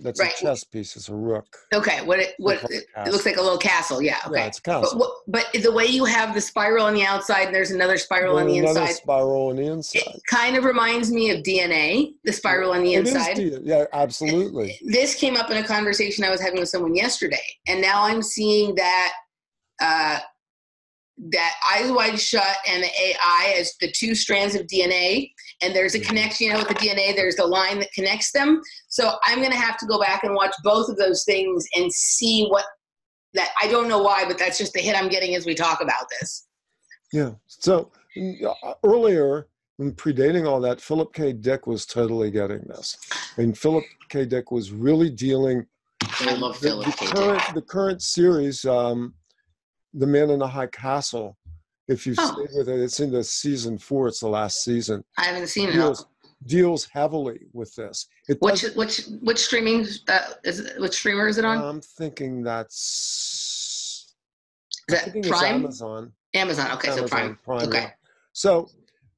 That's right. a chess piece. It's a rook. Okay. It looks like a little castle. Yeah. Okay. Yeah, it's a castle. But the way you have the spiral on the outside and there's another spiral on the inside. Another spiral on the inside. It kind of reminds me of DNA, the spiral on the inside. Yeah, absolutely. This came up in a conversation I was having with someone yesterday. And now I'm seeing that that Eyes Wide Shut and the AI as the two strands of DNA, and there's a connection, with the DNA, there's the line that connects them. So I'm going to have to go back and watch both of those things and see what that, I don't know why, but that's just the hit I'm getting as we talk about this. Yeah. So earlier, when predating all that, Philip K. Dick was totally getting this. And Philip K. Dick was really dealing. I love Philip K. Dick. The current series, The Man in the High Castle, if you've stayed with it, it's in the season 4. It's the last season. I haven't seen it. Deals heavily with this. Which streaming which streamer is it on? I'm thinking that's. Is that Prime? Amazon. Amazon. Okay, so Prime. Okay. Yeah. So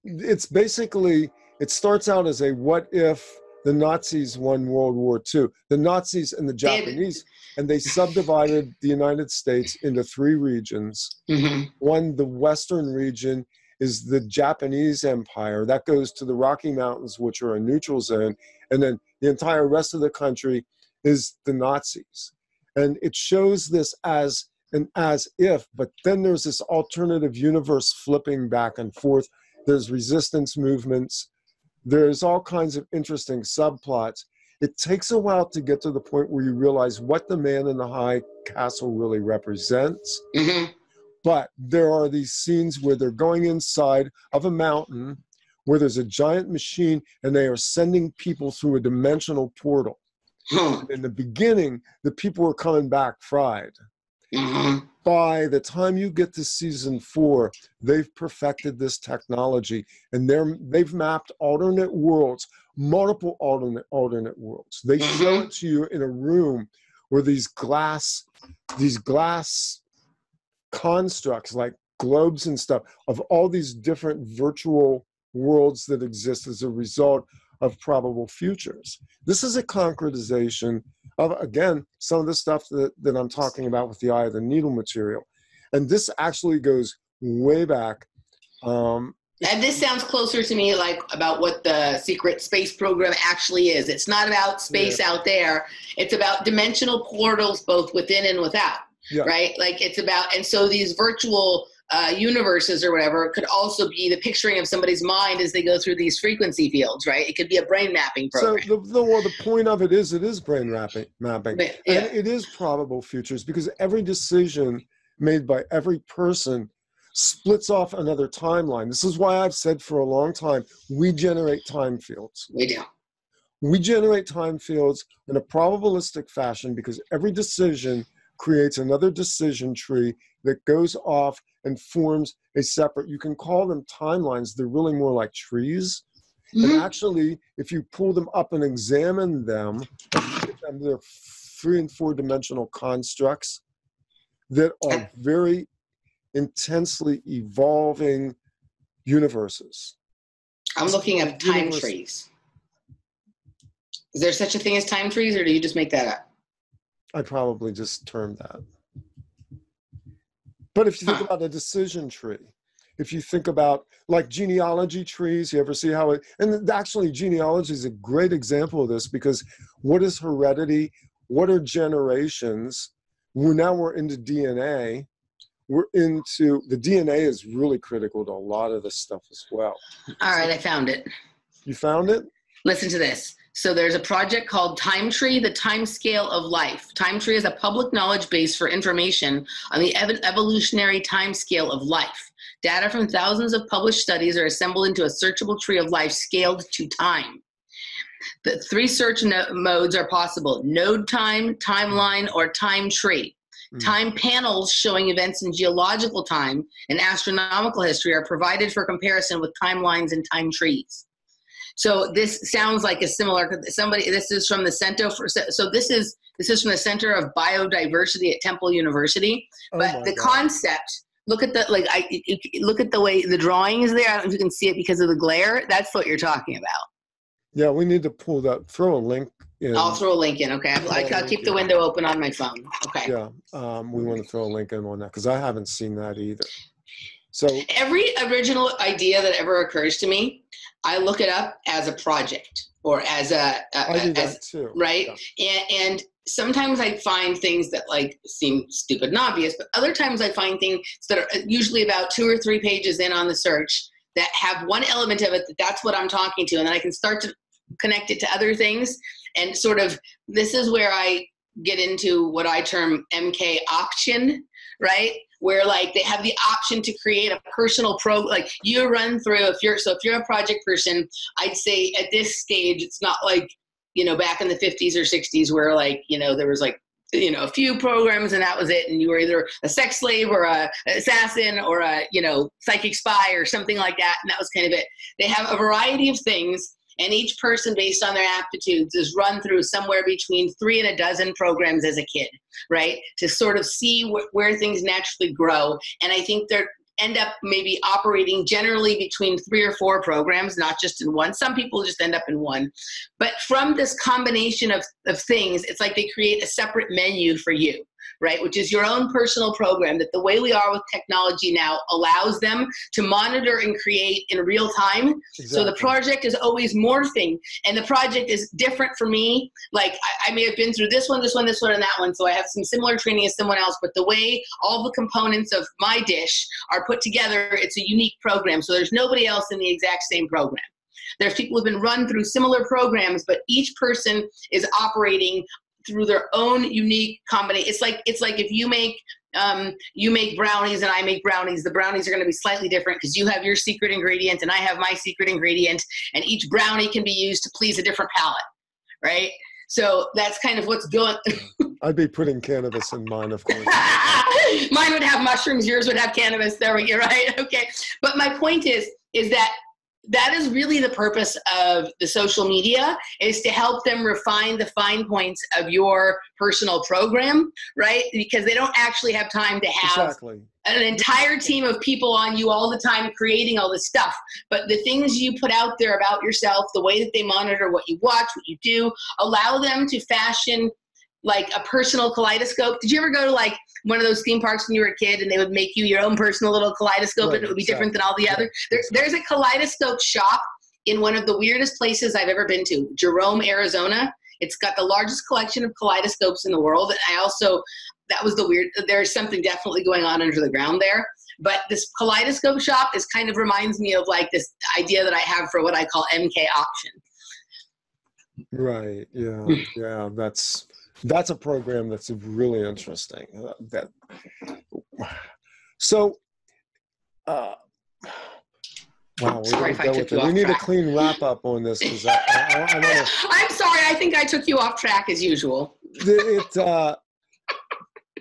it's basically, it starts out as a what if the Nazis won World War II. The Nazis and the Japanese, and they subdivided the United States into 3 regions. Mm-hmm. One, the western region, is the Japanese Empire. That goes to the Rocky Mountains, which are a neutral zone. And then the entire rest of the country is the Nazis. And it shows this as an as if, but then there's this alternative universe flipping back and forth. There's resistance movements. There's all kinds of interesting subplots. It takes a while to get to the point where you realize what the Man in the High Castle really represents. Mm-hmm. But there are these scenes where they're going inside of a mountain where there's a giant machine and they are sending people through a dimensional portal. In the beginning, the people are coming back fried. Mm-hmm. By the time you get to season 4, they've perfected this technology and they've mapped alternate worlds, multiple alternate worlds. They show it to you in a room where these glass constructs like globes and stuff of all these different virtual worlds that exist as a result of probable futures. This is a concretization of, again, some of the stuff that I'm talking about with the Eye of the Needle material. And this actually goes way back. And this sounds closer to me like about what the secret space program actually is. It's not about space out there. It's about dimensional portals both within and without. Yeah. Right? Like it's about, and so these virtual universes or whatever could also be the picturing of somebody's mind as they go through these frequency fields, right? It could be a brain mapping program. So the point of it is brain mapping. Yeah. And it is probable futures because every decision made by every person splits off another timeline. This is why I've said for a long time, we generate time fields. We do. We generate time fields in a probabilistic fashion because every decision creates another decision tree that goes off and forms a separate, you can call them timelines, they're really more like trees. Mm-hmm. And actually, if you pull them up and examine them, they're 3 and 4 dimensional constructs that are very intensely evolving universes. I'm looking at time trees. Is there such a thing as time trees, or do you just make that up? I probably just termed that. But if you think about a decision tree, if you think about like genealogy trees, you ever see how it, and actually genealogy is a great example of this because what is heredity? What are generations? Now we're into DNA. We're into, the DNA is really critical to a lot of this stuff as well. All right, I found it. You found it? Listen to this. So there's a project called Time Tree, the Time Scale of Life. Time Tree is a public knowledge base for information on the evolutionary time scale of life. Data from thousands of published studies are assembled into a searchable tree of life scaled to time. The 3 search modes are possible: node time, timeline, or time tree. Time panels showing events in geological time and astronomical history are provided for comparison with timelines and time trees. So this sounds like a similar, this is from the Center for, so this is from the Center of Biodiversity at Temple University. But the concept, look at the, look at the way the drawing is there. I don't know if you can see it because of the glare. That's what you're talking about. Yeah, we need to pull that, throw a link in. I'll throw a link in, okay. I'll keep the window open on my phone, okay. Yeah, we want to throw a link in on that because I haven't seen that either. So every original idea that ever occurs to me, I look it up as a project or as I do that too. Right? Yeah. And sometimes I find things that like seem stupid and obvious, but other times I find things that are usually about 2 or 3 pages in on the search that have one element of it that's what I'm talking to, and then I can start to connect it to other things. And sort of, this is where I get into what I term MK option, right? Where like they have the option to create a personal like you run through, if you're a project person, I'd say at this stage, it's not like, you know, back in the 50s or 60s where like, you know, there was like, you know, a few programs and that was it. And you were either a sex slave or an assassin or a, you know, psychic spy or something like that. And that was kind of it. They have a variety of things. And each person, based on their aptitudes, is run through somewhere between 3 and a dozen programs as a kid, right? To sort of see where things naturally grow. And I think they're end up maybe operating generally between 3 or 4 programs, not just in one. Some people just end up in one. But from this combination of things, it's like they create a separate menu for you, right? Which is your own personal program that the way we are with technology now allows them to monitor and create in real time. Exactly. So the project is always morphing, and the project is different for me. Like I may have been through this one, and that one. So I have some similar training as someone else, but the way all the components of my dish are put together, it's a unique program. So there's nobody else in the exact same program. There's people who've been run through similar programs, but each person is operating through their own unique combination. It's like if you make brownies and I make brownies, the brownies are going to be slightly different because you have your secret ingredient and I have my secret ingredient, and each brownie can be used to please a different palate, right? So that's kind of what's going. I'd be putting cannabis in mine, of course. Mine would have mushrooms, yours would have cannabis. There we go, right? Okay. But my point is that is really the purpose of the social media, is to help them refine the fine points of your personal program, right? Because they don't actually have time to have an entire team of people on you all the time creating all this stuff. But the things you put out there about yourself, the way that they monitor what you watch, what you do, allow them to fashion like a personal kaleidoscope. Did you ever go to like one of those theme parks when you were a kid and they would make you your own personal little kaleidoscope, right, and it would be different than all the other? There's a kaleidoscope shop in one of the weirdest places I've ever been to, Jerome, Arizona. It's got the largest collection of kaleidoscopes in the world. And there's something definitely going on under the ground there. But this kaleidoscope shop reminds me of like this idea that I have for what I call MK option. Right, yeah, that's a program that's really interesting. Wow, we need a clean wrap up on this because I'm sorry, I think I took you off track as usual.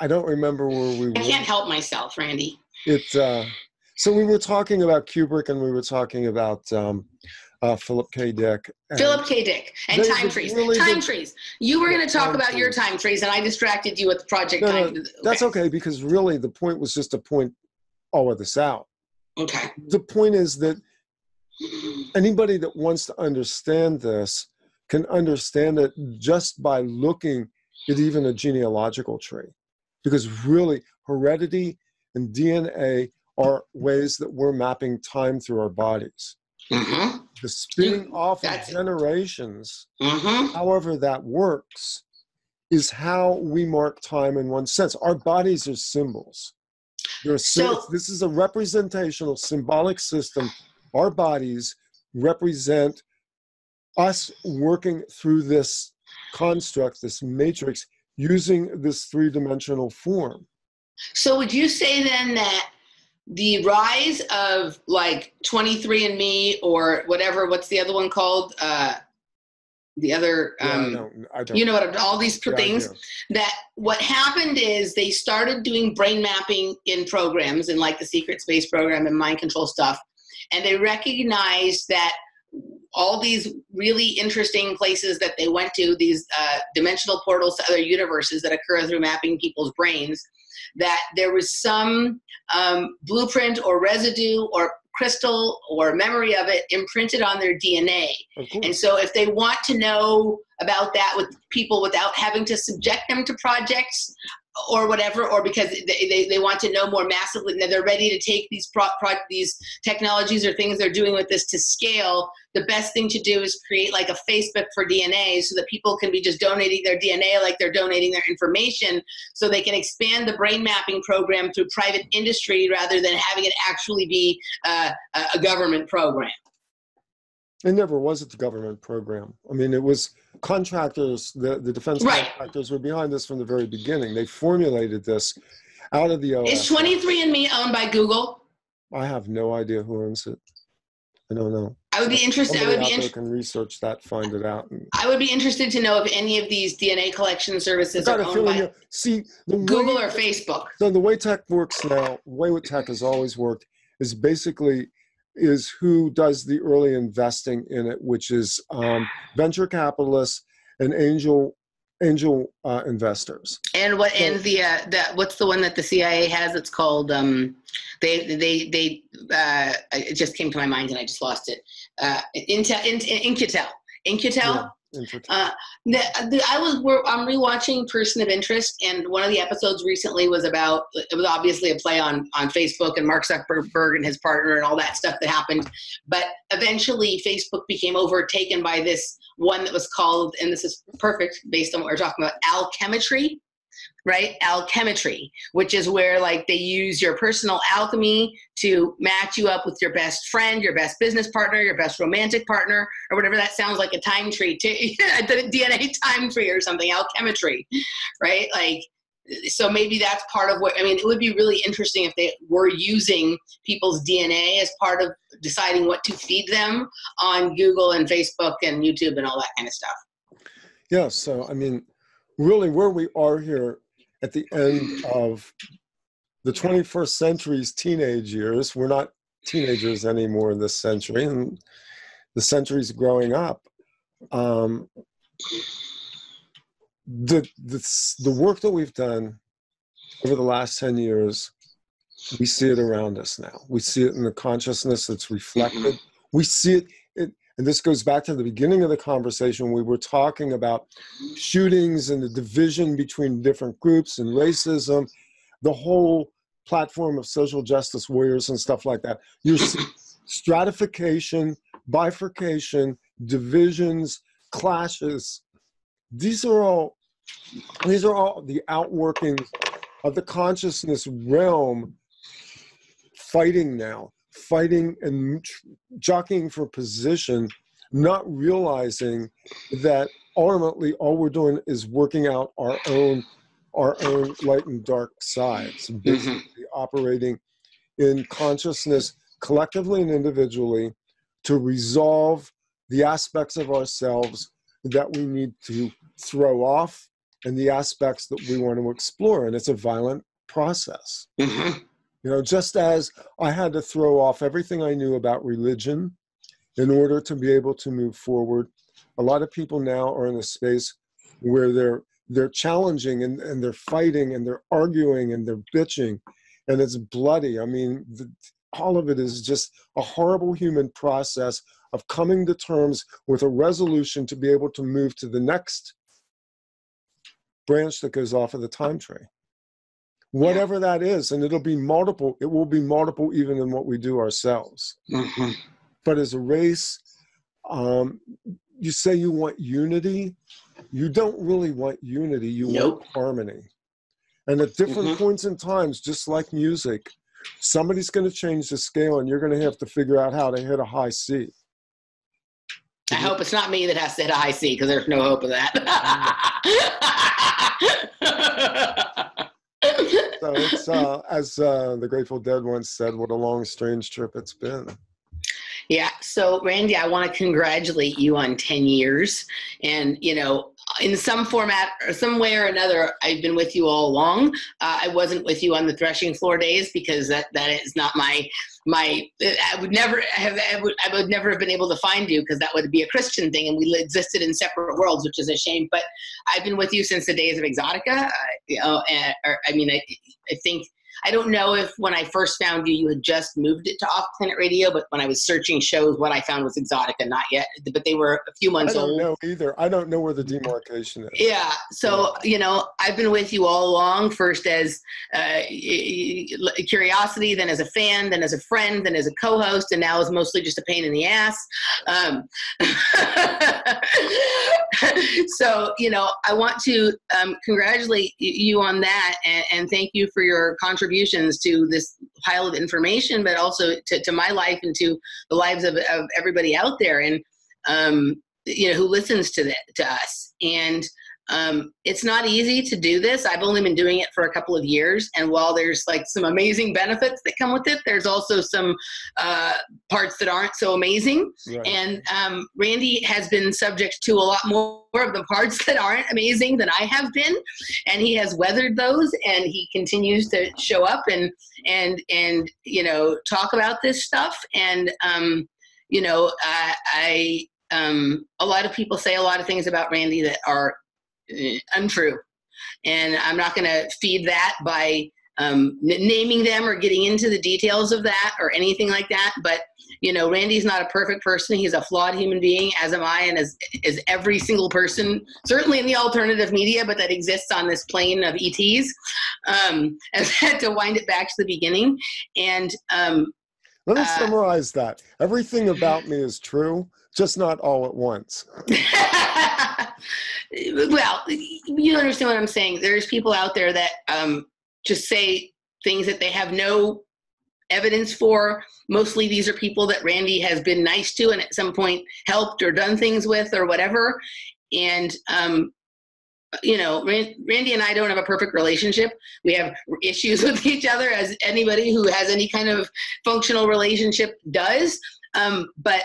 I don't remember where we were. I can't help myself, Randy. So we were talking about Kubrick and we were talking about Philip K. Dick. Philip K. Dick and time trees. Trees. You were going to talk about your time trees, and I distracted you with the project time. No, that's okay, because really the point was just to point all of this out. Okay. The point is that anybody that wants to understand this can understand it just by looking at even a genealogical tree, because really heredity and DNA are ways that we're mapping time through our bodies. Mm-hmm. The spinning off of generations, however that works, is how we mark time in one sense. Our bodies are symbols. This is a representational, symbolic system. Our bodies represent us working through this construct, this matrix, using this 3-dimensional form. So would you say then that the rise of like 23andMe or whatever, what's the other one called? The other, I don't. You know what, all these things, that what happened is they started doing brain mapping in programs and like the Secret Space program and mind control stuff. And they recognized that all these really interesting places that they went to, these dimensional portals to other universes that occur through mapping people's brains, that there was some blueprint or residue or crystal or memory of it imprinted on their DNA. And so if they want to know about that with people without having to subject them to projects or whatever, or because they want to know more massively, that they're ready to take these these technologies or things they're doing with this to scale, the best thing to do is create like a Facebook for DNA so that people can be just donating their DNA like they're donating their information, so they can expand the brain mapping program through private industry rather than having it actually be a government program. It never was a government program. I mean, it was contractors, the defense contractors were behind this from the very beginning. They formulated this out of the OS. Is 23andMe owned by Google? I have no idea who owns it. I don't know. I would be interested. Can research that, find it out. I would be interested to know if any of these DNA collection services are owned by Google or Facebook. So the way tech works now, the way tech has always worked, is basically who does the early investing in it, which is venture capitalists and angel investors. And what's the one that the CIA has? It's called it just came to my mind and I just lost it. Incutel. Yeah. I'm rewatching Person of Interest, and one of the episodes recently was about, it was obviously a play on Facebook and Mark Zuckerberg and his partner and all that stuff that happened. But eventually Facebook became overtaken by this one that was called, and this is perfect based on what we're talking about, alchemetry. Right? Alchemetry, which is where like they use your personal alchemy to match you up with your best friend, your best business partner, your best romantic partner, or whatever. That sounds like a time tree, the DNA time tree or something, alchemetry, right? Like, so maybe that's part of what, I mean, it would be really interesting if they were using people's DNA as part of deciding what to feed them on Google and Facebook and YouTube and all that kind of stuff. Yeah, so I mean, really where we are here at the end of the 21st century's teenage years, we're not teenagers anymore in this century, and the century's growing up. The work that we've done over the last 10 years, we see it around us now. We see it in the consciousness that's reflected. We see it, and this goes back to the beginning of the conversation. We were talking about shootings and the division between different groups and racism, the whole platform of social justice warriors and stuff like that. You see stratification, bifurcation, divisions, clashes. These are all the outworkings of the consciousness realm fighting and jockeying for position, not realizing that ultimately all we're doing is working out our own light and dark sides, basically operating in consciousness collectively and individually to resolve the aspects of ourselves that we need to throw off and the aspects that we want to explore. And it's a violent process. You know, just as I had to throw off everything I knew about religion in order to be able to move forward, a lot of people now are in a space where they're challenging and they're fighting and they're arguing and they're bitching, and it's bloody. I mean, all of it is just a horrible human process of coming to terms with a resolution to be able to move to the next branch that goes off of the time tree. Whatever that is, and it will be multiple even in what we do ourselves. But as a race, you say you want unity. You don't really want unity, you want harmony. And at different points in times, just like music, somebody's going to change the scale and you're going to have to figure out how to hit a high C. I hope it's not me that has to hit a high C, because there's no hope of that. So it's, as the Grateful Dead once said, what a long, strange trip it's been. Yeah. So, Randy, I want to congratulate you on 10 years. And, you know, in some format or some way or another, I've been with you all along. I wasn't with you on the Threshing Floor days because that is not I would never have been able to find you because that would be a Christian thing and we existed in separate worlds, which is a shame. But I've been with you since the days of Exotica. I think, I don't know if when I first found you, you had just moved it to OffPlanet Radio, but when I was searching shows, what I found was Exotica, not yet, but they were a few months old. I don't know either. I don't know where the demarcation is. Yeah. So, you know, I've been with you all along, first as curiosity, then as a fan, then as a friend, then as a co-host, and now is mostly just a pain in the ass. So, you know, I want to congratulate you on that and thank you for your contributions to this pile of information, but also to my life and to the lives of everybody out there and, you know, who listens to us. And it's not easy to do this. I've only been doing it for a couple of years. And while there's like some amazing benefits that come with it, there's also some parts that aren't so amazing. Right. And Randy has been subject to a lot more of the parts that aren't amazing than I have been. And he has weathered those and he continues to show up and you know, talk about this stuff. And, you know, a lot of people say a lot of things about Randy that are untrue, and I'm not going to feed that by naming them or getting into the details of that or anything like that. But you know, Randy's not a perfect person. He's a flawed human being, as am I, and as every single person, certainly in the alternative media, but that exists on this plane of ETs. And to wind it back to the beginning, and let me summarize that. Everything about me is true, just not all at once. Well, you understand what I'm saying. There's people out there that just say things that they have no evidence for. Mostly these are people that Randy has been nice to and at some point helped or done things with or whatever. And, you know, Randy and I don't have a perfect relationship. We have issues with each other, as anybody who has any kind of functional relationship does. But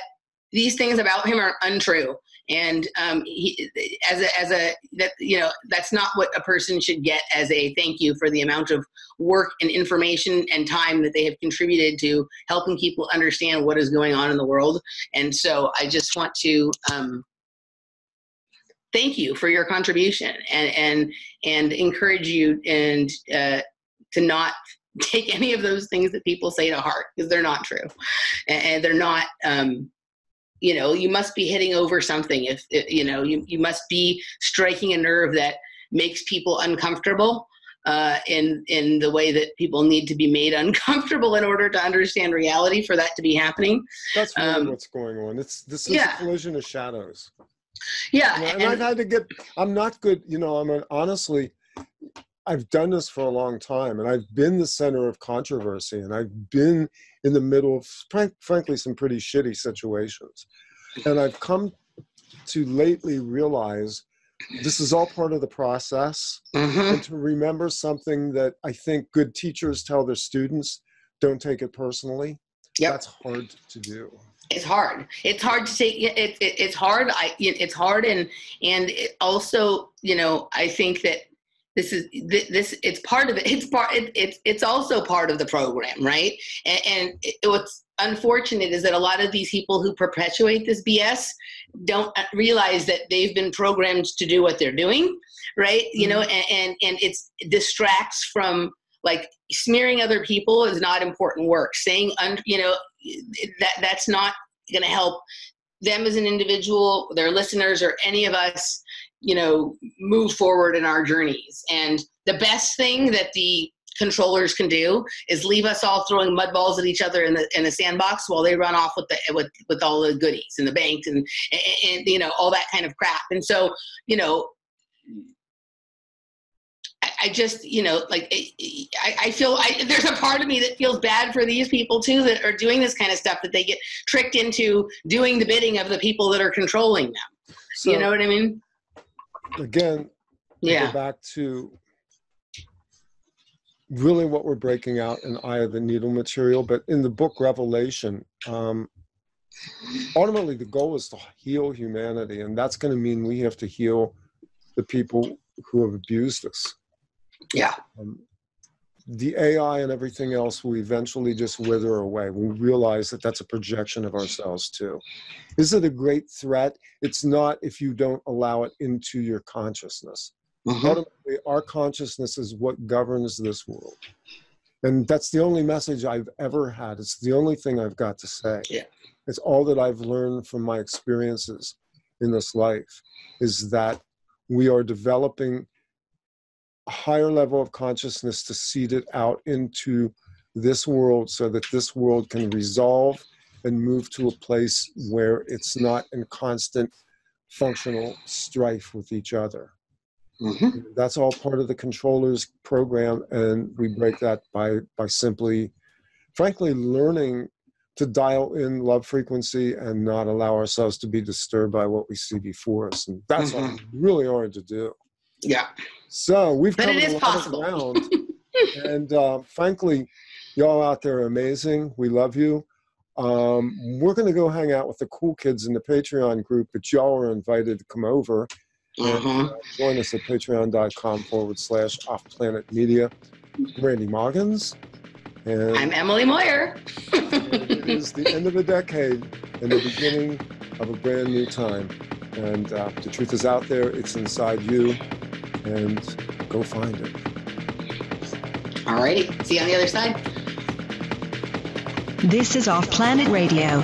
these things about him are untrue. And you know, that's not what a person should get as a thank you for the amount of work and information and time that they have contributed to helping people understand what is going on in the world. And so I just want to thank you for your contribution and encourage you and to not take any of those things that people say to heart, because they're not true and they're not. You know, you must be hitting over something if you know, you must be striking a nerve that makes people uncomfortable in the way that people need to be made uncomfortable in order to understand reality for that to be happening. That's really what's going on. This is a collision of shadows. Yeah. And I've had to I'm not good, you know, honestly, I've done this for a long time and I've been the center of controversy and I've been in the middle of, frankly, some pretty shitty situations. And I've come to lately realize this is all part of the process. And to remember something that I think good teachers tell their students, don't take it personally. Yep. That's hard to do. It's hard. It's hard to take. It's hard. It's hard. And it also, you know, I think that it's part of it. It's also part of the program, right? And what's unfortunate is that a lot of these people who perpetuate this BS don't realize that they've been programmed to do what they're doing, right? You know, and it distracts from, like, smearing other people is not important work. Saying, you know, that's not going to help them as an individual, their listeners, or any of us, you know, move forward in our journeys. And the best thing that the controllers can do is leave us all throwing mud balls at each other in the sandbox while they run off with all the goodies and the banks and you know, all that kind of crap. And so, you know, I just, you know, like, I feel there's a part of me that feels bad for these people too that are doing this kind of stuff, that they get tricked into doing the bidding of the people that are controlling them. So, you know what I mean? Again, go back to really what we're breaking out in Eye of the Needle material. But in the book Revelation, ultimately the goal is to heal humanity, and that's going to mean we have to heal the people who have abused us. Yeah. The AI and everything else will eventually just wither away. We realize that that's a projection of ourselves too. Is it a great threat? It's not if you don't allow it into your consciousness. Ultimately, our consciousness is what governs this world. And that's the only message I've ever had. It's the only thing I've got to say. Yeah. It's all that I've learned from my experiences in this life, is that we are developing a higher level of consciousness to seed it out into this world so that this world can resolve and move to a place where it's not in constant functional strife with each other. That's all part of the controller's program, and we break that by simply, frankly, learning to dial in love frequency and not allow ourselves to be disturbed by what we see before us. And that's really hard to do. Yeah. So we've covered a lot of ground. And frankly, y'all out there are amazing. We love you. We're going to go hang out with the cool kids in the Patreon group, but y'all are invited to come over and join us at patreon.com/OffPlanet Media. I'm Randy Moggins. And I'm Emily Moyer. it is the end of a decade and the beginning of a brand new time. And the truth is out there. It's inside you. And go find it. All righty. See you on the other side. This is Off Planet Radio.